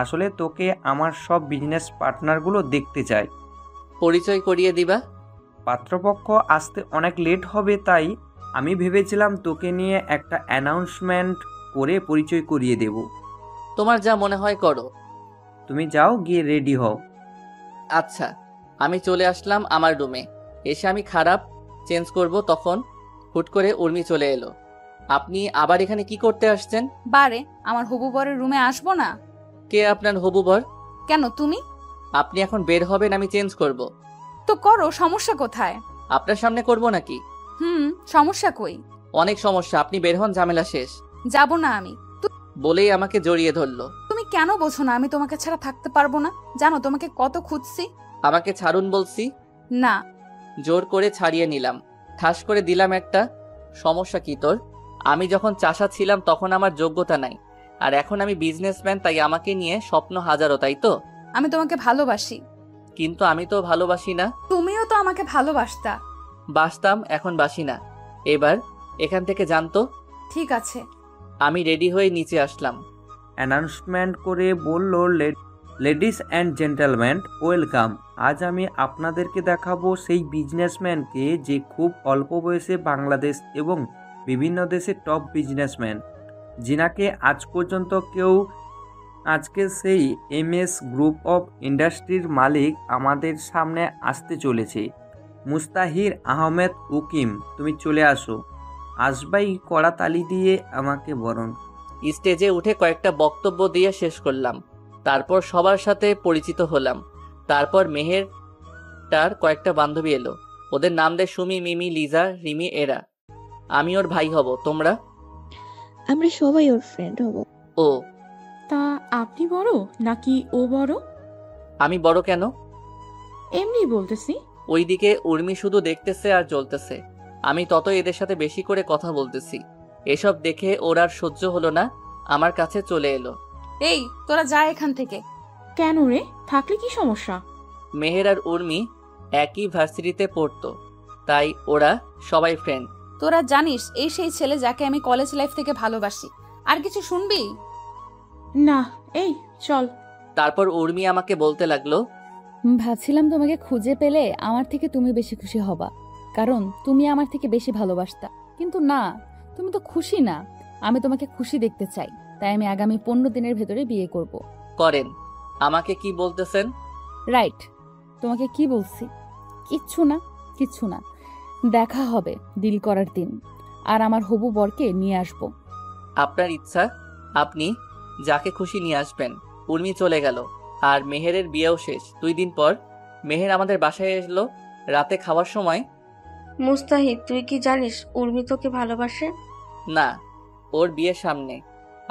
আসলে তোকে আমার সব বিজনেস পার্টনারগুলো দেখতে চাই। পরিচয় করিয়ে দিবা? পাত্রপক্ষ আসতে অনেক লেট হবে, তাই আমি ভেবেছিলাম তোকে নিয়ে একটা অ্যানাউন্সমেন্ট করে পরিচয় করিয়ে দেব। তোমার যা মনে হয় করো। তুমি যাও, গিয়ে রেডি হও। আচ্ছা। আমি চলে আসলাম আমার রুমে। এসে আমি খারাপ চেঞ্জ করব, তখন হুট করে উর্মি চলে এলো। আপনি আবার এখানে কি করতে আসছেন? বারে, আমার হবু বরের রুমে আসবো না? কে আপনার হবু বর? কেন, তুমি? আপনি এখন বের হবেন, আমি চেঞ্জ করব। তো করো, সমস্যা কোথায়? আপনার সামনে করব নাকি? সমস্যা কই? অনেক সমস্যা, আপনি বের হন, ঝামেলা শেষ। যাব না আমি। বলেই আমাকে জড়িয়ে ধরলো। তুমি কেন বোঝো না আমি তোমাকে ছাড়া থাকতে পারবো না? জানো তোমাকে কত খুঁজছি। আমাকে ছাড়ুন বলছি। না। জোর করে ছাড়িয়ে নিলাম, ঠাস করে দিলাম একটা। সমস্যা কি তোর? আমি যখন চাষা ছিলাম তখন আমার যোগ্যতা নাই, আর এখন আমি বিজনেসম্যান, তাই আমাকে নিয়ে স্বপ্ন হাজারো, তাই তো? আমি তোমাকে ভালোবাসি। কিন্তু আমি তো ভালোবাসি না। তুমিও তো আমাকে ভালোবাসতা। বাসতাম, এখন বাসি না। এবার এখান থেকে জানতো। ঠিক আছে। আমি রেডি হয়ে নিচে আসলাম। অ্যানাউন্সমেন্ট করে বলল, লেডিস অ্যান্ড জেন্টলম্যান, ওয়েলকাম। আজ আমি আপনাদেরকে দেখাবো সেই বিজনেসম্যানকে যে খুব অল্প বয়সে বাংলাদেশ এবং বিভিন্ন দেশের টপ বিজনেসম্যান, যিনাকে আজ পর্যন্ত কেউ। আজকে সেই MS গ্রুপ অফ ইন্ডাস্ট্রির মালিক আমাদের সামনে আসতে চলেছে। মুস্তাহির আহমেদ উকিম, তুমি চলে আসো। আসবাই কড়া তালি দিয়ে আমাকে বরণ। স্টেজে উঠে কয়েকটা বক্তব্য দিয়ে শেষ করলাম। তারপর সবার সাথে পরিচিত হলাম। তারপর মেহের তার কয়েকটা বান্ধবী এলো। ওদের নাম দেয় সুমি, মিমি, লিজা, রিমি, এরা। আমি ওর ভাই হব। তোমরা? আমরা সবাই ওর ফ্রেন্ড হব। ও, তা আপনি বড় নাকি ও বড়? আমি বড় কেন? এমনি বলতেছি। ওইদিকে উর্মি শুধু দেখতেছে আর জ্বলতেছে। আমি তত এদের সাথে বেশি করে কথা বলতেছি। এসব দেখে ওর আর সহ্য হলো না, আমার কাছে চলে এলো। এই, তোরা যা এখান থেকে। কেন রে, থাকলে কি সমস্যা? মেহের আর উর্মি একই ভার্সিটিতে পড়তো, তাই ওরা সবাই ফ্রেন্ড। তোরা জানিস এই সেই ছেলে যাকে আমি কলেজ লাইফ থেকে ভালোবাসি। আর কিছু শুনবি? না, এই চল। তারপর উর্মি আমাকে বলতে লাগলো, ভাবছিলাম তোমাকে খুঁজে পেলে আমার থেকে তুমি বেশি খুশি হবা, কারণ তুমি আমার থেকে বেশি ভালোবাসতা। কিন্তু না, তুমি তো খুশি না। আমি তোমাকে খুশি দেখতে চাই, তাই আমি আগামী 15 দিনের ভেতরে বিয়ে করব। করেন। আমাকে কি বলতেছেন? রাইট, তোমাকে কি বলছি? কিচ্ছু না, কিচ্ছু না। দেখা হবে ডিল করার দিন, আর আমার হবু বরকে নিয়ে আসব। আপনার ইচ্ছা, আপনি যাকে খুশি নিয়ে আসবেন। উর্মি চলে গেল, আর মেহেরের বিয়েও শেষ। 2 দিন পর মেহের আমাদের বাসায় এলো রাতে খাওয়ার সময়। মুস্তাহিদ, তুই কি জানিস উর্মি তোকে ভালোবাসে? না, ওর বিয়ের সামনে,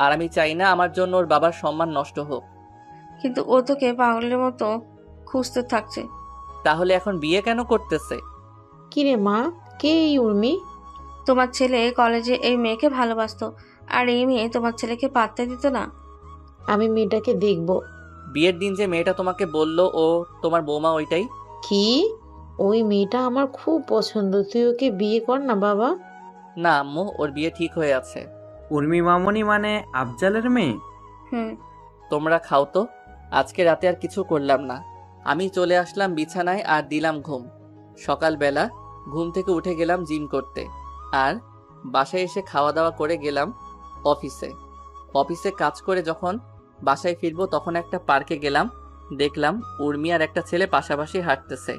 আর আমি চাই না আমার জন্য ওর বাবার সম্মান নষ্ট হোক। কিন্তু ও তোকে পাগলের মতো খুঁজতে থাকছে। তাহলে এখন বিয়ে কেন করতেছে? কিরে মা, কে এই উর্মি? তোমার ছেলে কলেজে এই মেয়েকে ভালোবাসতো, আর এই মেয়ে তোমার ছেলেকে পাত্তা দিত না। আমি মেয়েটাকে দেখব। বিয়ের দিন যে মেয়েটা তোমাকে বললো ও তোমার বৌমা, ওইটাই? কি? ওই মেয়েটা আমার খুব পছন্দ, তুই ওকে বিয়ে কর না বাবা। না আম্মু, ওর বিয়ে ঠিক হয়ে আছে। উর্মি মামনি মানে আফজালের মেয়ে? হুম। তোমরা খাও তো, আজকে রাতে আর কিছু করলাম না। আমি চলে আসলাম বিছানায় আর দিলাম ঘুম। সকালবেলা ঘুম থেকে উঠে গেলাম জিম করতে, আর বাসায় এসে খাওয়া দাওয়া করে গেলাম অফিসে কাজ করে যখন বাসায় ফিরবো তখন একটা পার্কে গেলাম। দেখলাম উর্মি আর একটা ছেলে পাশাপাশি হাঁটতেছে।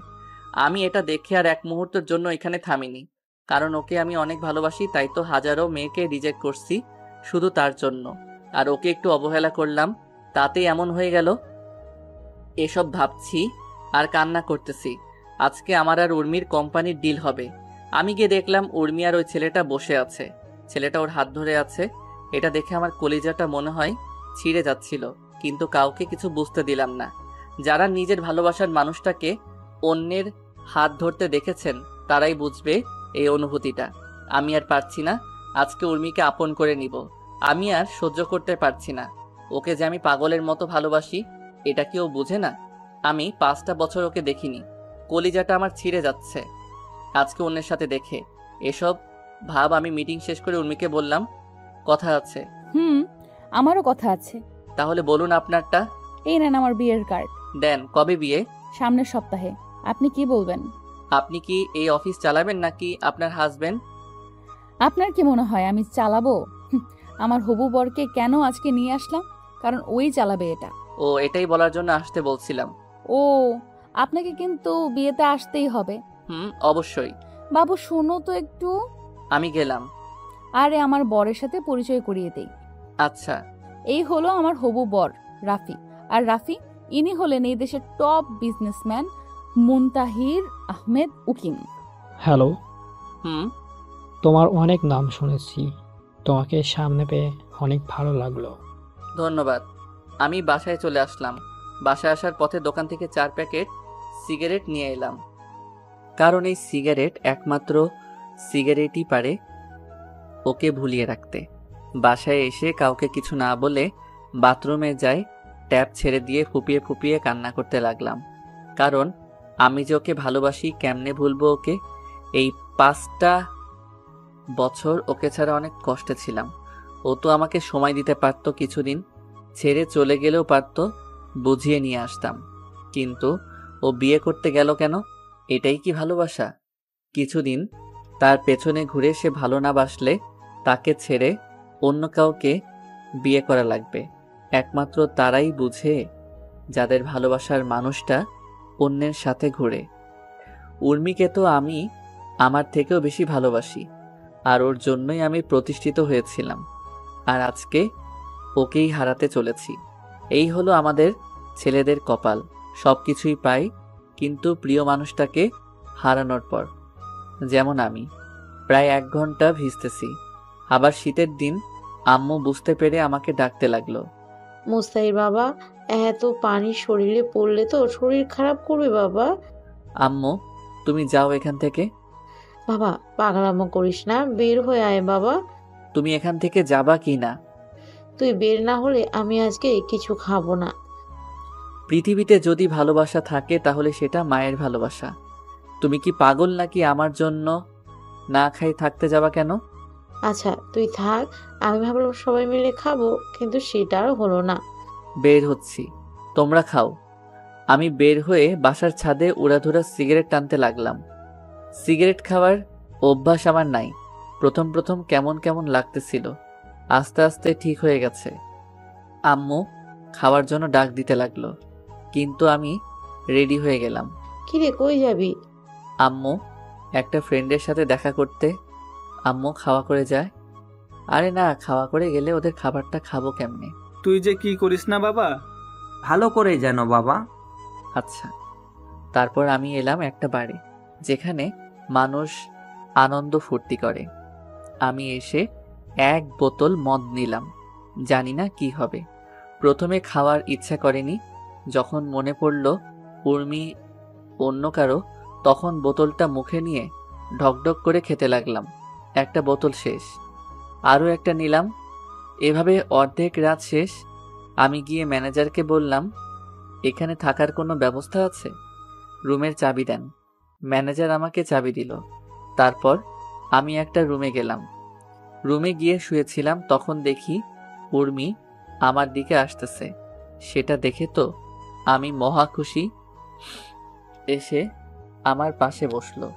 আমি এটা দেখে আর এক মুহূর্তের জন্য এখানে থামিনি, কারণ ওকে আমি অনেক ভালোবাসি। তাই তো হাজারো মেয়েকে রিজেক্ট করছি শুধু তার জন্য, আর ওকে একটু অবহেলা করলাম, তাতেই এমন হয়ে গেল। এসব ভাবছি আর কান্না করতেছি। আজকে আমার আর উর্মির কোম্পানির ডিল হবে। আমি গিয়ে দেখলাম উর্মি আর ওই ছেলেটা বসে আছে, ছেলেটা ওর হাত ধরে আছে। এটা দেখে আমার কলিজাটা মনে হয় ছিঁড়ে যাচ্ছিল, কিন্তু কাউকে কিছু বুঝতে দিলাম না। যারা নিজের ভালোবাসার মানুষটাকে অন্যের হাত ধরতে দেখেছেন তারাই বুঝবে এই অনুভূতিটা। আমি আর পারছি না আজকে উর্মিকে আপন করে নিব। আমি আর সহ্য করতে পারছি না ওকে যে আমি পাগলের মতো ভালোবাসি, এটা কি ও বুঝে না? আমি 5টা বছর ওকে দেখিনি, কলিজাটা আমার ছিঁড়ে যাচ্ছে আজকে অন্যের সাথে দেখে। এসব ভাব আমি মিটিং শেষ করে উর্মিকে বললাম, কথা আছে। আমারও কথা আছে। তাহলে বলুন আপনারটা। এই নেন আমার বিয়ের কার্ড। দেন। কবে বিয়ে? সামনের সপ্তাহে। আপনি কি বলবেন? আপনি কি এই অফিস চালাবেন নাকি আপনার হাজবেন্ড? আপনার কি মনে হয় আমি চালাবো? আমার হবু বরকে কেন আজকে নিয়ে আসলাম, কারণ ওই চালাবে এটা। ও, এটাই বলার জন্য আসতে বলছিলাম। ও, আপনাকে কিন্তু বিয়েতে আসতেই হবে। অবশ্যই। বাবু শোনো তো একটু। আমি গেলাম। আরে আমার বরের সাথে পরিচয় করিয়ে দেই। আচ্ছা। এই হলো আমার হবু বর রাফি। আর রাফি, ইনি হলেন এই দেশের টপ বিজনেসম্যান মুনতাহির আহমেদ উকিম। হ্যালো। তোমার অনেক নাম শুনেছি, তোমাকে সামনে পেয়ে অনেক ভালো লাগলো। ধন্যবাদ। আমি বাসায় চলে আসলাম। বাসায় আসার পথে দোকান থেকে 4 প্যাকেট সিগারেট নিয়ে এলাম, কারণ এই সিগারেট একমাত্র সিগারেটই পারে ওকে ভুলিয়ে রাখতে। বাসায় এসে কাউকে কিছু না বলে বাথরুমে যাই, ট্যাপ ছেড়ে দিয়ে ফুপিয়ে ফুপিয়ে কান্না করতে লাগলাম, কারণ আমি যে ওকে ভালোবাসি কেমনে ভুলবো ওকে। এই 5টা বছর ওকে ছাড়া অনেক কষ্টে ছিলাম। ও তো আমাকে সময় দিতে পারত, কিছুদিন ছেড়ে চলে গেলেও পারত, বুঝিয়ে নিয়ে আসতাম। কিন্তু ও বিয়ে করতে গেল কেন? এটাই কি ভালোবাসা? কিছুদিন তার পেছনে ঘুরে সে ভালো না বাসলে তাকে ছেড়ে অন্য কাউকে বিয়ে করা লাগবে। একমাত্র তারাই বুঝে যাদের ভালোবাসার মানুষটা অন্যের সাথে ঘুরে। উর্মিকে তো আমি আমার থেকেও বেশি ভালোবাসি, আর ওর জন্যই আমি প্রতিষ্ঠিত হয়েছিলাম, আর আজকে ওকেই হারাতে চলেছি। এই হলো আমাদের ছেলেদের কপাল। সব কিছুই পাই, কিন্তু প্রিয় মানুষটাকে হারানোর পর। যেমন আমি প্রায় 1 ঘন্টা ভিজতেছি। আবার শীতের দিন আম্মু বুঝতে পেরে আমাকে ডাকতে লাগলো। মুস্তাহির বাবা, এত পানি শরীরে পড়লে তো শরীর খারাপ করবে বাবা। আম্মু, তুমি যাও এখান থেকে। বাবা পাগলামো করিস না, বের হয়ে আয় বাবা। তুমি এখান থেকে যাবা কি না? তুই বের না হলে আমি আজকে কিছু খাবো না। পৃথিবীতে যদি ভালোবাসা থাকে তাহলে সেটা মায়ের ভালোবাসা। তুমি কি পাগল নাকি আমার জন্য না খাই থাকতে যাবা কেন? আচ্ছা তুই থাক, আমি ভাবলাম সবাই মিলে খাবো, কিন্তু সেটা আর হলো না। বের হচ্ছি, তোমরা খাও। আমি বের হয়ে বাসার ছাদে উড়াধুরা সিগারেট টানতে লাগলাম। সিগারেট খাওয়ার অভ্যাস আমার নাই। প্রথম প্রথম কেমন কেমন লাগতেছিল, আস্তে আস্তে ঠিক হয়ে গেছে। আম্মু খাওয়ার জন্য ডাক দিতে লাগলো, কিন্তু আমি রেডি হয়ে গেলাম। কিরে কই যাবি? আম্মু একটা ফ্রেন্ডের সাথে দেখা করতে। আম্মু খাওয়া করে যায়। আরে না, খাওয়া করে গেলে ওদের খাবারটা খাবো কেমনে? তুই যে কি করিস না বাবা। ভালো করে জানো বাবা। আচ্ছা। তারপর আমি এলাম একটা বারে যেখানে মানুষ আনন্দ ফুর্তি করে। আমি এসে এক বোতল মদ নিলাম, জানি না কি হবে। প্রথমে খাওয়ার ইচ্ছা করেনি, যখন মনে পড়ল উর্মি অন্য কারো, তখন বোতলটা মুখে নিয়ে ঢকঢক করে খেতে লাগলাম। একটা বোতল শেষ, আরও একটা নিলাম। এভাবে অর্ধেক রাত শেষ। আমি গিয়ে ম্যানেজারকে বললাম, এখানে থাকার কোনো ব্যবস্থা আছে? রুমের চাবি দেন। ম্যানেজার আমাকে চাবি দিল। তারপর আমি একটা রুমে গেলাম। রুমে গিয়ে শুয়েছিলাম, তখন দেখি উর্মি আমার দিকে আসতেছে। সেটা দেখে তো আমি মহা খুশি। এসে আমার পাশে বসলো।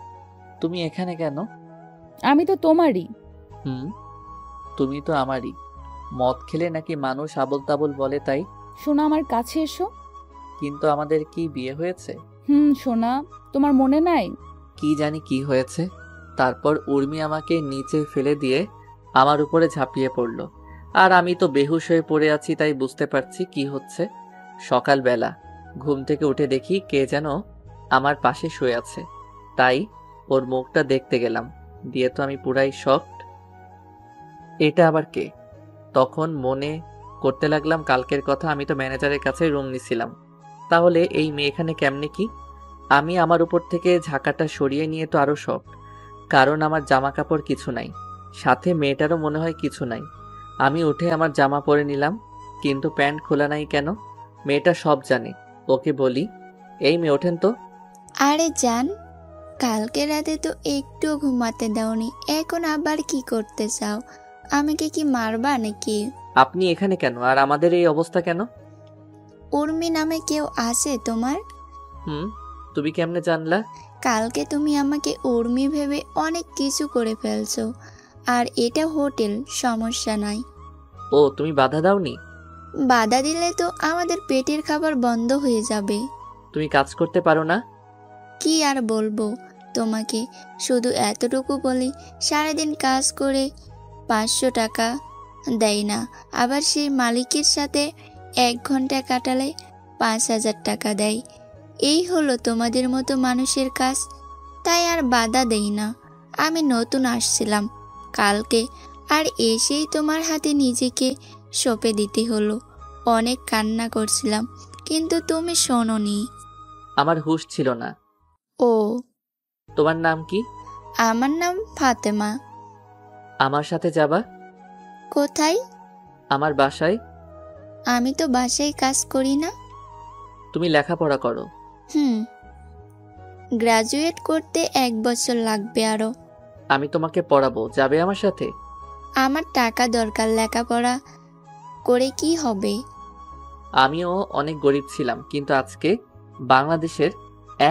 তুমি এখানে কেন? আমি তো তোমারই। তুমি তো আমারই। মদ খেলে নাকি মানুষ আবল তাবল বলে, তাই? শোনো, আমার কাছে এসো। কিন্তু আমাদের কি বিয়ে হয়েছে? সোনা, তোমার মনে নাই? কি জানি কি হয়েছে। তারপর উর্মি আমাকে নিচে ফেলে দিয়ে আমার উপরে ঝাঁপিয়ে পড়ল। আর আমি তো বেহুশ হয়ে পড়ে আছি, তাই বুঝতে পারছি কি হচ্ছে। সকালবেলা ঘুম থেকে উঠে দেখি কে যেন আমার পাশে শুয়ে আছে, তাই ওর মুখটা দেখতে গেলাম। দিয়ে তো আমি পুরাই শকড। এটা আবার কে? তখন মনে করতে লাগলাম কালকের কথা। আমি তো ম্যানেজারের কাছে রুম নিছিলাম, তাহলে এই মেয়ে এখানে কেমনে কি? আমি আমার উপর থেকে ঝাঁকাটা সরিয়ে নিয়ে তো আরো শকড, কারণ আমার জামা কাপড় কিছু নাই, সাথে মেয়েটারও মনে হয় কিছু নাই। আমি উঠে আমার জামা পরে নিলাম, কিন্তু প্যান্ট খোলা নাই কেন? মেয়েটা সব জানে। ওকে বলি, এই মেয়ে ওঠেন তো। আরে জান, কালকে রাতে তো একটু ঘুমাতে দাওনি, এখন আবার কি করতে চাও? আমাকে কি মারবা নাকি? আপনি এখানে কেন, আর আমাদের এই অবস্থা কেন? উর্মি নামে কেউ আছে তোমার? তুমি কেমনে জানলা? কালকে তুমি আমাকে উর্মি ভেবে অনেক কিছু করে ফেলছো, আর এটা হোটেল, সমস্যা নাই। ও, তুমি বাধা দাওনি? বাধা দিলে তো আমাদের পেটের খাবার বন্ধ হয়ে যাবে। তুমি কাজ করতে পারো না? কি আর বলবো তোমাকে, শুধু এতটুকু বলি, সারাদিন কাজ করে 500 টাকা দেয় না, আবার সেই মালিকের সাথে 1 ঘন্টা কাটালে 5000 টাকা দেয়। এই হলো তোমাদের মতো মানুষের কাজ, তাই আর বাধা দেই না। আমি নতুন আসছিলাম কালকে, আর এসেই তোমার হাতে নিজেকে সঁপে দিতে হলো। অনেক কান্না করছিলাম, কিন্তু তুমি শোনোনি। আমার হুঁশ ছিল না। ও, তোমার নাম কি? আমার নাম ফাতেমা। আমার সাথে যাবা? কোথায়? আমার বাসায়। আমি তো বাসায় কাজ করি না। তুমি লেখাপড়া করো? গ্রাজুয়েট করতে 1 বছর লাগবে আরো। আমি তোমাকে পড়াবো, যাবে আমার সাথে? আমার টাকা দরকার, লেখাপড়া করে কি হবে? আমিও অনেক গরিব ছিলাম, কিন্তু আজকে বাংলাদেশের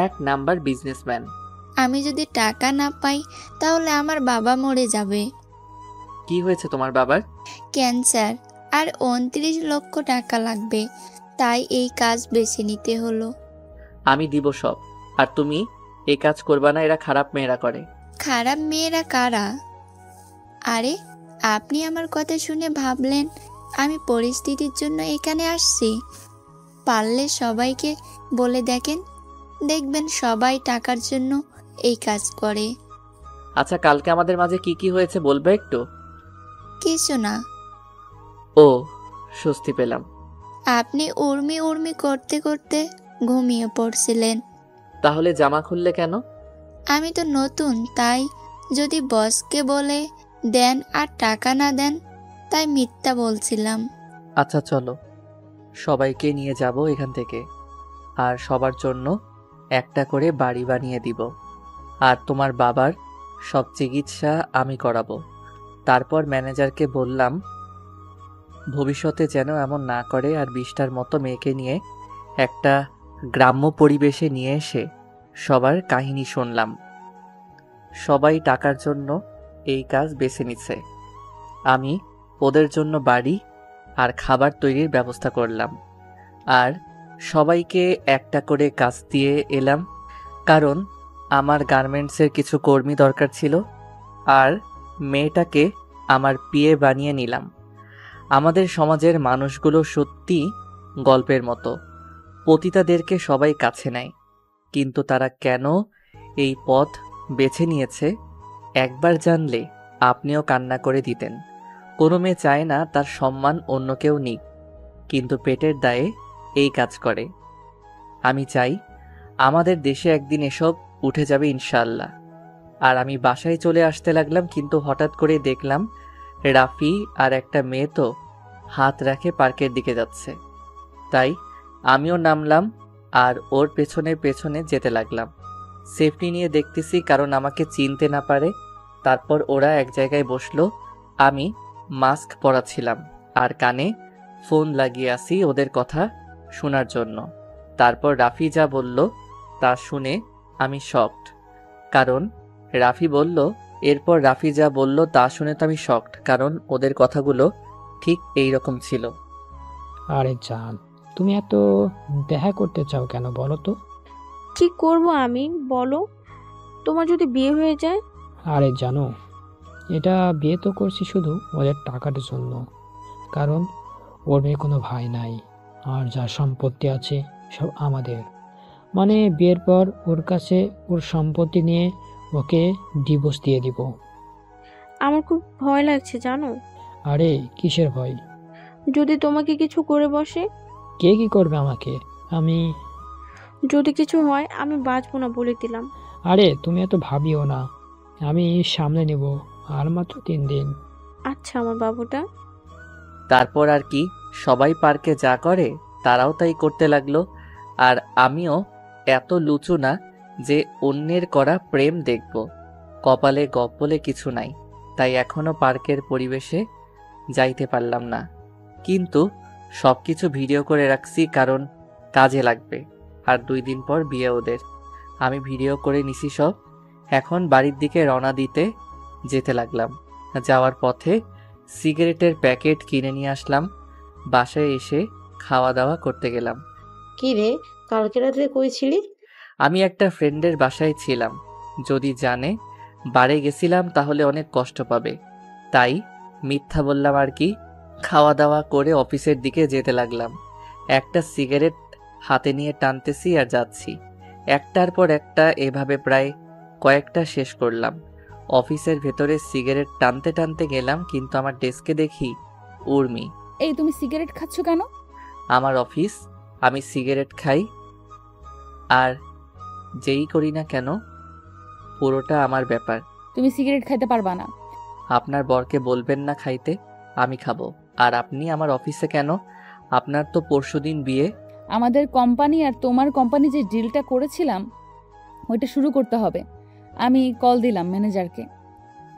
1 নাম্বার বিজনেসম্যান। আমি যদি টাকা না পাই তাহলে আমার বাবা মরে যাবে। কি হয়েছে তোমার বাবার? ক্যান্সার, আর 29 লক্ষ টাকা লাগবে, তাই এই কাজ বেছে নিতে হলো। আমি দিব সব, আর তুমি এই কাজ করবা না, এরা খারাপ মেয়েরা করে। খারাপ মেয়েরা কারা? আরে আপনি আমার কথা শুনে ভাবলেন আমি পরিস্থিতির জন্য এখানে আসছি? পারলে সবাইকে বলে দেখেন, দেখবেন সবাই টাকার জন্য এই কাজ করে। আচ্ছা, কালকে আমাদের মাঝে কি কি হয়েছে বলবে একটু? কিছু না। ও, স্বস্তি পেলাম। আপনি উর্মি উর্মি করতে করতে ঘুমিয়ে পড়ছিলেন। তাহলে জামা খুললে কেন? আমি তো নতুন, তাই যদি বসকে বলে দেন আর টাকা না দেন, তাই মিথ্যা বলছিলাম। আচ্ছা চলো, সবাইকে নিয়ে যাব এখান থেকে, আর সবার জন্য একটা করে বাড়ি বানিয়ে দিব, আর তোমার বাবার সব চিকিৎসা আমি করাবো। তারপর ম্যানেজারকে বললাম ভবিষ্যতে যেন এমন না করে, আর 20টার মতো মেয়েকে নিয়ে একটা গ্রাম্য পরিবেশে নিয়ে এসে সবার কাহিনী শুনলাম। সবাই টাকার জন্য এই কাজ বেছে নিচ্ছে। আমি ওদের জন্য বাড়ি আর খাবার তৈরির ব্যবস্থা করলাম, আর সবাইকে একটা করে কাজ দিয়ে এলাম, কারণ আমার গার্মেন্টসের কিছু কর্মী দরকার ছিল, আর মেয়েটাকে আমার পিএ বানিয়ে নিলাম। আমাদের সমাজের মানুষগুলো সত্যি গল্পের মতো। পতিতাদেরকে সবাই কাছে নেয়, কিন্তু তারা কেন এই পথ বেছে নিয়েছে একবার জানলে আপনিও কান্না করে দিতেন। কোনো মেয়ে চায় না তার সম্মান অন্য কেউ নিক, কিন্তু পেটের দায়ে এই কাজ করে। আমি চাই আমাদের দেশে একদিন এসব উঠে যাবে ইনশাআল্লাহ। আর আমি বাসায় চলে আসতে লাগলাম, কিন্তু হঠাৎ করে দেখলাম রাফি আর একটা মেয়ে তো হাত রাখে পার্কের দিকে যাচ্ছে। তাই আমিও নামলাম আর ওর পেছনে পেছনে যেতে লাগলাম। সেফটি নিয়ে দেখতেছি কারণ আমাকে চিনতে না পারে। তারপর ওরা এক জায়গায় বসলো। আমি মাস্ক পরাচ্ছিলাম আর কানে ফোন লাগিয়ে আসি ওদের কথা শোনার জন্য। তারপর রাফি যা বলল তা শুনে আমি শকড, কারণ রাফি বলল এরপর রাফি যা বলল তা শুনে তো আমি শকড, কারণ ওদের কথাগুলো ঠিক এই রকম ছিল। আরে জান, তুমি এত দেখা করতে চাও কেন বলো তো? কি করব আমি, বলো? তোমার যদি বিয়ে হয়ে যায়? আরে জানো, এটা বিয়ে তো করছি শুধু ওদের টাকার জন্য, কারণ ওর মেয়ে কোনো ভাই নাই, আর যা সম্পত্তি আছে সব আমাদের। মানে বিয়ের পর ওর কাছে ওর সম্পত্তি নিয়ে ওকে ডিভোর্স দিয়ে দিব। আমার খুব ভয় লাগছে জানো। আরে কিসের ভয়? যদি তোমাকে কিছু করে বসে? কে কি করবে আমাকে? আমি যদি কিছু হয় আমি বাঁচবো না বলে দিলাম। আরে তুমি এত ভাবিও না, আমি সামলে নেব, আর মাত্র 3 দিন। আচ্ছা আমার বাবুটা। তারপর আর কি, সবাই পার্কে যা করে তারাও তাই করতে লাগলো। আর আমিও এত লুচু না যে অন্যের করা প্রেম দেখব। কপালে গপ বলে কিছু নাই, তাই এখনো পার্কের পরিবেশে যাইতে পারলাম না। কিন্তু সবকিছু ভিডিও করে রাখছি, কারণ কাজে লাগবে। আর 2 দিন পর বিয়ে ওদের। আমি ভিডিও করে নিছি সব। এখন বাড়ির দিকে রওনা দিতে যেতে লাগলাম। যাওয়ার পথে সিগারেটের প্যাকেট কিনে নিয়ে আসলাম। বাসায় এসে খাওয়া দাওয়া করতে গেলাম। কি রে, কালকে রাতে কই ছিলি? আমি একটা ফ্রেন্ডের বাসায় ছিলাম। যদি জানে বাড়ি গেছিলাম তাহলে অনেক কষ্ট পাবে, তাই মিথ্যা বললাম আর কি। খাওয়া দাওয়া করে অফিসের দিকে যেতে লাগলাম। একটা সিগারেট হাতে নিয়ে টানতেছি আর যাচ্ছি, একটার পর একটা, এভাবে প্রায় কয়েকটা শেষ করলাম। অফিসের ভেতরে সিগারেট টানতে টানতে গেলাম, কিন্তু আমার ডেস্কে দেখি উর্মি। এই তুমি সিগারেট খাচ্ছ কেন? আমার অফিস, আমি সিগারেট খাই, আর যেই করি না কেন পুরোটা আমার ব্যাপার। তুমি সিগারেট খাইতে পারবা না। আপনার বরকে বলবেন না খাইতে, আমি খাবো। আর আপনি আমার অফিসে কেন? আপনার তো পরশুদিন বিয়ে। আমাদের কোম্পানি আর তোমার কোম্পানি যে ডিলটা করেছিলাম ওইটা শুরু করতে হবে। আমি কল দিলাম ম্যানেজারকে।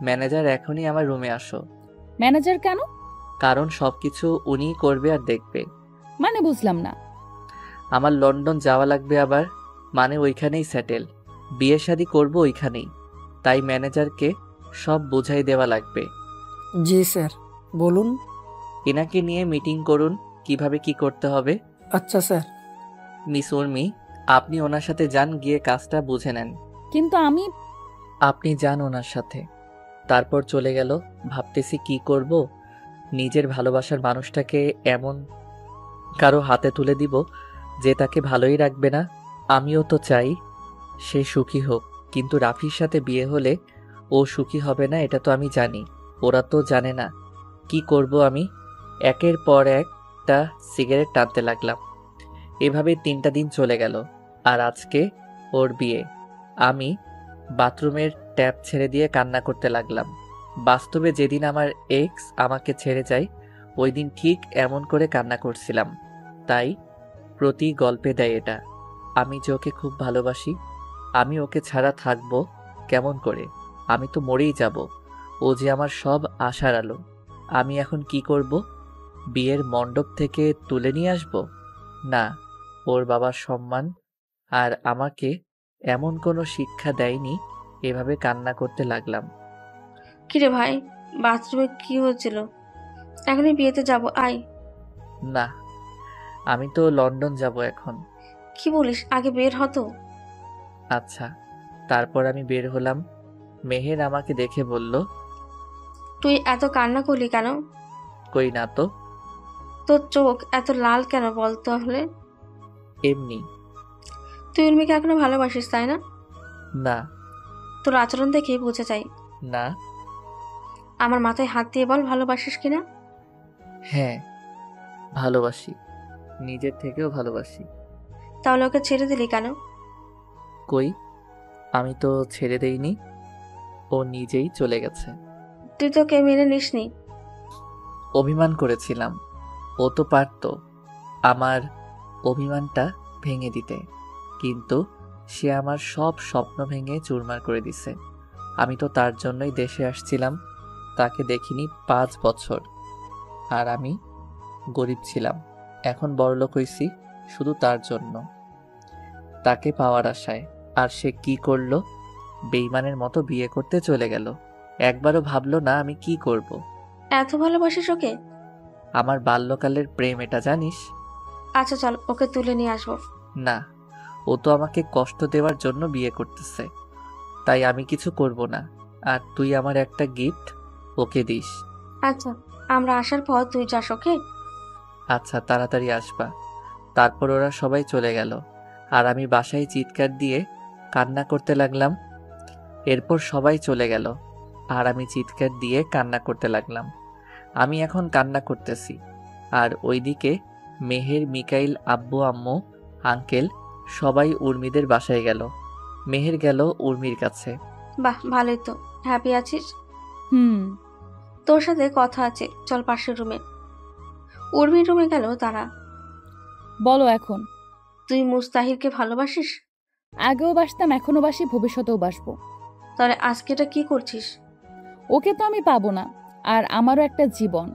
ম্যানেজার এখনই আমার রুমে আসো। ম্যানেজার কেন? কারণ সবকিছু উনিই করবে আর দেখবে। মানে বুঝলাম না। আমার লন্ডন যাওয়া লাগবে আবার, মানে ওইখানেই সেটেল, বিয়ে শাদী করবো ওইখানেই, তাই ম্যানেজারকে সব বুঝাই দেওয়া লাগবে। জি স্যার, বলুন। এনাকে নিয়ে মিটিং করুন কিভাবে কি করতে হবে। আচ্ছা স্যার। মিস উর্মি, আপনি ওনার সাথে যান, গিয়ে কাজটা বুঝে নেন। কিন্তু আমি। আপনি যান ওনার সাথে। তারপর চলে গেল। ভাবতেছি কি করব, নিজের ভালোবাসার মানুষটাকে এমন কারো হাতে তুলে দিব যে তাকে ভালোই রাখবে না। আমিও তো চাই সে সুখী হোক, কিন্তু রাফির সাথে বিয়ে হলে ও সুখী হবে না, এটা তো আমি জানি। ওরা তো জানে না। কি করব আমি? একের পর একটা সিগারেট টানতে লাগলাম। এভাবে 3টা দিন চলে গেল। আর আজকে ওর বিয়ে। আমি বাথরুমের ট্যাপ ছেড়ে দিয়ে কান্না করতে লাগলাম। বাস্তবে যেদিন আমার এক্স আমাকে ছেড়ে যায় ওই দিন ঠিক এমন করে কান্না করছিলাম। তাই প্রতি গল্পে দেয় এটা। আমি যে ওকে খুব ভালোবাসি, আমি ওকে ছাড়া থাকবো কেমন করে? আমি তো মরেই যাব। ও ও যে আমার সব আশার আলো। আমি এখন কি করব? বিয়ের মণ্ডপ থেকে তুলে নিয়ে আসব? না, ওর বাবার সম্মান আর আমাকে এমন কোনো শিক্ষা দেয়নি। এভাবে কান্না করতে লাগলাম। কিরে ভাই, বাথরুমে কি হয়েছিল? এখনই বিয়েতে যাব, আয়। না, আমি তো লন্ডন যাব এখন। কি বলিস, আগে বের হতো। আচ্ছা। তারপর আমি বের হলাম। মেহের আমাকে দেখে বলল, তুই এত কান্না করলি কেন? কই না তো। তোর চোখ এত লাল কেন বল তাহলে? এমনি। তুই উর্মিকে এখনো ভালোবাসিস, তাই না? না। তোর আচরণ দেখেই বোঝা যায়। না। আমার মাথায় হাত দিয়ে বল, ভালোবাসিস কিনা? হ্যাঁ, ভালোবাসি। নিজের থেকেও ভালোবাসি। তাহলে ওকে ছেড়ে দিলি কেন? কই, আমি তো ছেড়ে দেইনি। ও নিজেই চলে গেছে। তুই তো ওকে মেনে নিসনি। অভিমান করেছিলাম। ও তো পারতো আমার অভিমানটা ভেঙে দিতে, কিন্তু সে আমার সব স্বপ্ন ভেঙে চুরমার করে দিছে। আমি তো তার জন্যই দেশে আসছিলাম। তাকে দেখিনি 5 বছর। আর আমি গরিব ছিলাম, এখন বড়লোক হইছি শুধু তার জন্য, তাকে পাওয়ার আশায়। আর সে কি করলো? বেইমানের মতো বিয়ে করতে চলে গেল। একবারও ভাবলো না আমি কি করব। এত ভালোবাসিস ওকে? আমার বাল্যকালের প্রেম এটা, জানিস? আচ্ছা চল, ওকে তুলে নিয়ে আসবো। না, ও তো আমাকে কষ্ট দেওয়ার জন্য বিয়ে করতেছে, তাই আমি কিছু করব না। আর তুই আমার একটা গিফট ওকে দিস। আচ্ছা, আমরা আসার পর তুই যাস, ওকে? আচ্ছা, তাড়াতাড়ি আসবা। তারপর ওরা সবাই চলে গেল, আর আমি বাসায় চিৎকার দিয়ে কান্না করতে লাগলাম। এরপর সবাই চলে গেল, আর আমি চিৎকার দিয়ে কান্না করতে লাগলাম। আমি এখন কান্না করতেছি, আর ওইদিকে মেহের, মিকাইল, আব্বু, আম্মু, আঙ্কেল সবাই উর্মিদের বাসায় গেল। মেহের গেল উর্মির কাছে। বাহ, ভালোই তো। হ্যাপি আছিস? তোর সাথে কথা আছে, চল পাশের রুমে। উর্মির রুমে গেল তারা। বলো এখন। তুই মুস্তাহিরকে ভালোবাসিস? আগেও বাসতাম, এখনো বাসি, ভবিষ্যতেও বাসবো। তাহলে আজকেটা কি করছিস? ওকে তো আমি পাবো না, আর আমারও একটা জীবন,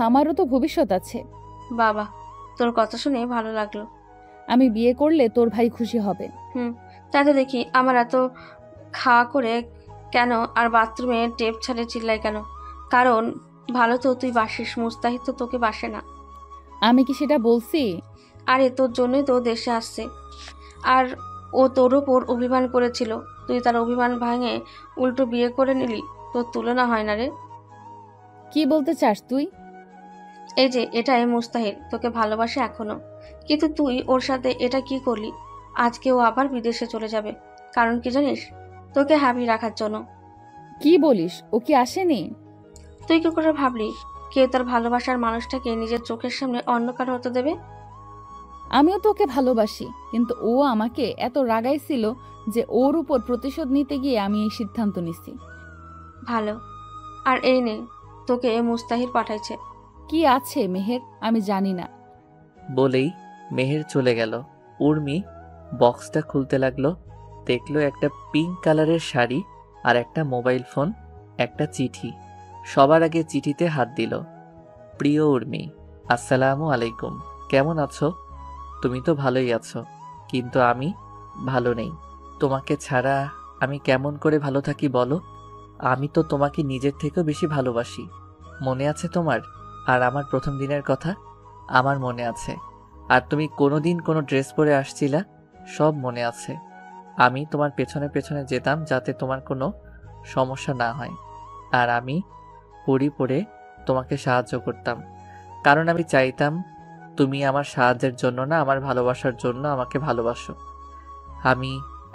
আমারও তো ভবিষ্যৎ আছে। বাবা, তোর কথা শুনে ভালো লাগলো। আমি বিয়ে করলে তোর ভাই খুশি হবে। তাই তো দেখি। আমার এত খাওয়া করে কেন আর বাথরুমে টেপ ছাড়ে চিল্লাই কেন? কারণ ভালো তো তুই বাসিস, মুস্তাহিদ তো তোকে বাসে না। আমি কি সেটা বলছি? আরে তোর জন্যই তো দেশে আসছে। আর ও তোর ওপর অভিমান করেছিল, তুই তার অভিমান ভাঙে উল্টো বিয়ে করে নিলি। তোর তুলনা হয় না রে। কি বলতে চাস তুই? এই যে এটাই মুস্তাহিদ, তোকে ভালোবাসে এখনো, কিন্তু তুই ওর সাথে এটা কি করলি? আজকে ও আবার বিদেশে চলে যাবে। কারণ কি জানিস? তোকে হ্যাপি রাখার জন্য। কি বলিস? ও কি আসেনি? তুই কি করে ভাবলি কেউ তার ভালোবাসার মানুষটাকে নিজের চোখের সামনে অন্য কারো হতে দেবে? আমিও তোকে ভালোবাসি, কিন্তু ও আমাকে এত রাগাইছিল যে ওর উপর প্রতিশোধ নিতে গিয়ে আমি এই সিদ্ধান্ত নিছি। ভালো। আর এই নে, তোকে মুস্তাহির পাঠাইছে। কি আছে মেহের? আমি জানি না। বলেই মেহের চলে গেল। উর্মি বক্সটা খুলতে লাগলো। দেখলো একটা পিঙ্ক কালারের শাড়ি আর একটা মোবাইল ফোন, একটা চিঠি। সবার আগে চিঠিতে হাত দিল। প্রিয় উর্মি, আসসালামু আলাইকুম। কেমন আছো? তুমি তো ভালোই আছো, কিন্তু আমি ভালো নেই। তোমাকে ছাড়া আমি কেমন করে ভালো থাকি বলো? আমি তো তোমাকে নিজের থেকেও বেশি ভালোবাসি। মনে আছে তোমার? আর আমার প্রথম দিনের কথা? আমার মনে আছে। আর তুমি কোনোদিন কোনো ড্রেস পরে আসছিলা? সব মনে আছে। আমি তোমার পেছনে পেছনে যেতাম যাতে তোমার কোনো সমস্যা না হয়। আর আমি পড়ি পড়ে তোমাকে সাহায্য করতাম, কারণ আমি চাইতাম তুমি আমার সাহায্যের জন্য না, আমার ভালোবাসার জন্য আমাকে ভালোবাসো। আমি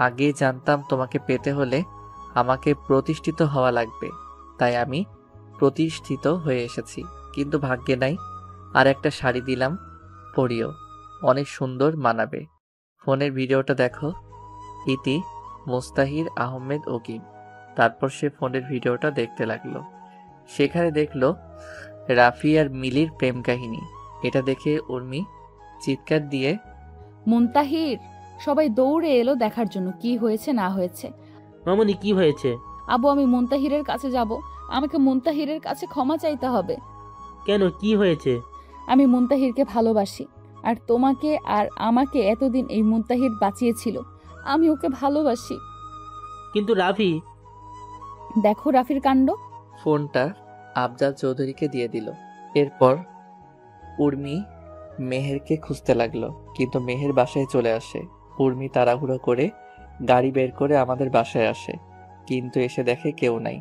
আগেই জানতাম তোমাকে পেতে হলে আমাকে প্রতিষ্ঠিত হওয়া লাগবে, তাই আমি প্রতিষ্ঠিত হয়ে এসেছি। কিন্তু ভাগ্যে নাই। আর একটা শাড়ি দিলাম, পরিও, অনেক সুন্দর মানাবে। ফোনের ভিডিওটা দেখো। ইতি মুস্তাহির আহমেদ ওকিম। তারপর সে ফোনের ভিডিওটা দেখতে লাগলো। সেখানে দেখলো রাফি আর মিলির প্রেম কাহিনী। এটা দেখে উর্মি চিৎকার দিয়ে, মুনতাহির! সবাই দৌড়ে এলো দেখার জন্য কি হয়েছে না হয়েছে। মামুনি, কি হয়েছে? আবু, আমি মুনতাহিরের কাছে যাব, আমাকে মুনতাহিরের কাছে ক্ষমা চাইতে হবে। কেন, কি হয়েছে? আমি মুনতাহিরকে ভালোবাসি, আর তোমাকে আর আমাকে এতদিন এই মুনতাহির বাঁচিয়েছিল। আমি ওকে ভালোবাসি। কিন্তু রাফি। দেখো রাফির কাণ্ড। ফোনটা আফজাল চৌধুরীকে দিয়ে দিল। এরপর উর্মি মেহেরকে খুঁজতে লাগলো, কিন্তু মেহের বাসায় চলে আসে। উর্মি তাড়াহুড়ো করে গাড়ি বের করে আমাদের বাসায় আসে, কিন্তু এসে দেখে কেউ নাই।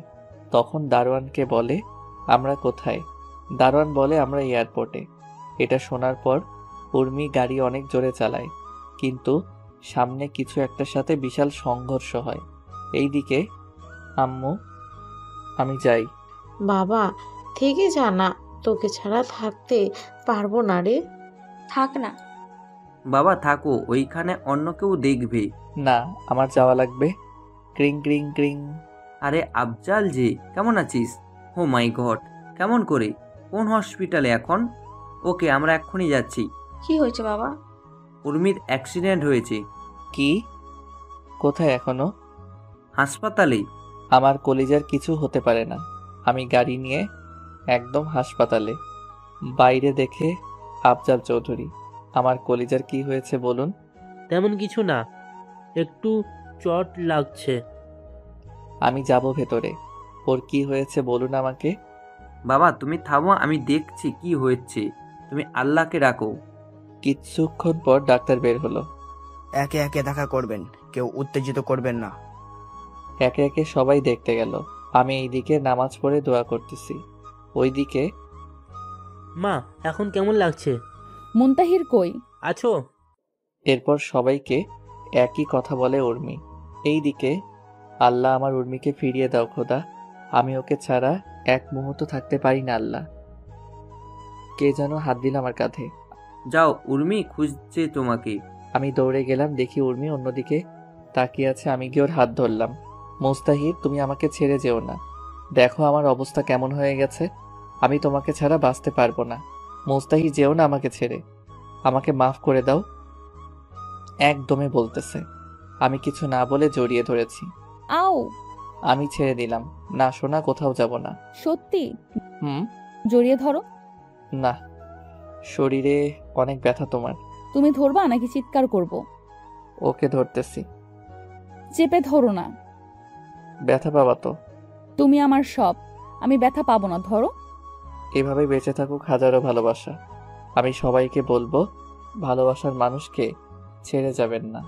তখন দারোয়ানকে বলে আমরা কোথায়। দারোয়ান বলে আমরা এয়ারপোর্টে। এটা শোনার পর উর্মি গাড়ি অনেক জোরে চালায়, কিন্তু সামনে কিছু একটার সাথে বিশাল সংঘর্ষ হয়। এইদিকে আম্মু, আমি যাই। বাবা থেকে যা না, তোকে ছাড়া থাকতে পারবো না রে। থাক না। বাবা থাকো, ওইখানে অন্য কেউ দেখবে। না, আমার যাওয়া লাগবে। ক্রিং ক্রিং ক্রিং। আরে আফজাল যে, কেমন আছিস? ও মাই গড, কেমন করে? কোন হসপিটালে এখন? ওকে, আমরা এক্ষুনি যাচ্ছি। কি হয়েছে বাবা? উর্মির অ্যাক্সিডেন্ট হয়েছে। কি? কোথায় এখনো? হাসপাতালে। আমার কলিজার কিছু হতে পারে না। আমি গাড়ি নিয়ে একদম হাসপাতালে। বাইরে দেখে আফজাল চৌধুরী। আমার কলিজার কি হয়েছে বলুন? তেমন কিছু না, একটু চট লাগছে। আমি যাব ভেতরে। ওর কি হয়েছে বলুন আমাকে। বাবা তুমি থামো, আমি দেখছি কি হয়েছে। তুমি আল্লাহকে ডাকো। কিছুক্ষণ পর ডাক্তার বের হলো। একে একে দেখা করবেন, কেউ উত্তেজিত করবেন না। একে একে সবাই দেখতে গেল। আমি এইদিকে নামাজ পড়ে দোয়া করতেছি, ওইদিকে। মা, এখন কেমন লাগছে? মুনতাহির কই? আছো? এরপর সবাইকে একই কথা বলে উর্মি। এইদিকে আল্লাহ আমার উর্মিকে ফিরিয়ে দাও খোদা। আমি ওকে ছাড়া এক মুহূর্ত থাকতে পারি না আল্লাহ। কে যেন হাত দিল আমার কাঁধে। যাও, উর্মি খুঁজছে তোমাকে। আমি দৌড়ে গেলাম, দেখি উর্মি অন্যদিকে তাকিয়ে আছে। আমি গিয়ে ওর হাত ধরলাম। মুস্তাহিদ, তুমি আমাকে ছেড়ে যেও না। দেখো আমার অবস্থা কেমন হয়ে গেছে। আমি তোমাকে ছাড়া বাঁচতে পারবো না। মুস্তাহিদ, যেও না আমাকে ছেড়ে। আমাকে মাফ করে দাও। একদমে বলতেছে। আমি কিছু না বলে জড়িয়ে ধরেছি। আও! আমি ছেড়ে দিলাম। না সোনা, কোথাও যাব না। সত্যি? হুম। জড়িয়ে ধরো। না, শরীরে অনেক ব্যথা তোমার। তুমি ধরবা নাকি চিৎকার করব? ওকে ধরতেছি। চেপে ধরো না। ব্যথা পাবা তো। তুমি আমার সব, আমি ব্যথা পাবো না, ধরো। এভাবে বেঁচে থাকুক হাজারো ভালোবাসা। আমি সবাইকে বলবো ভালোবাসার মানুষকে ছেড়ে যাবেন না।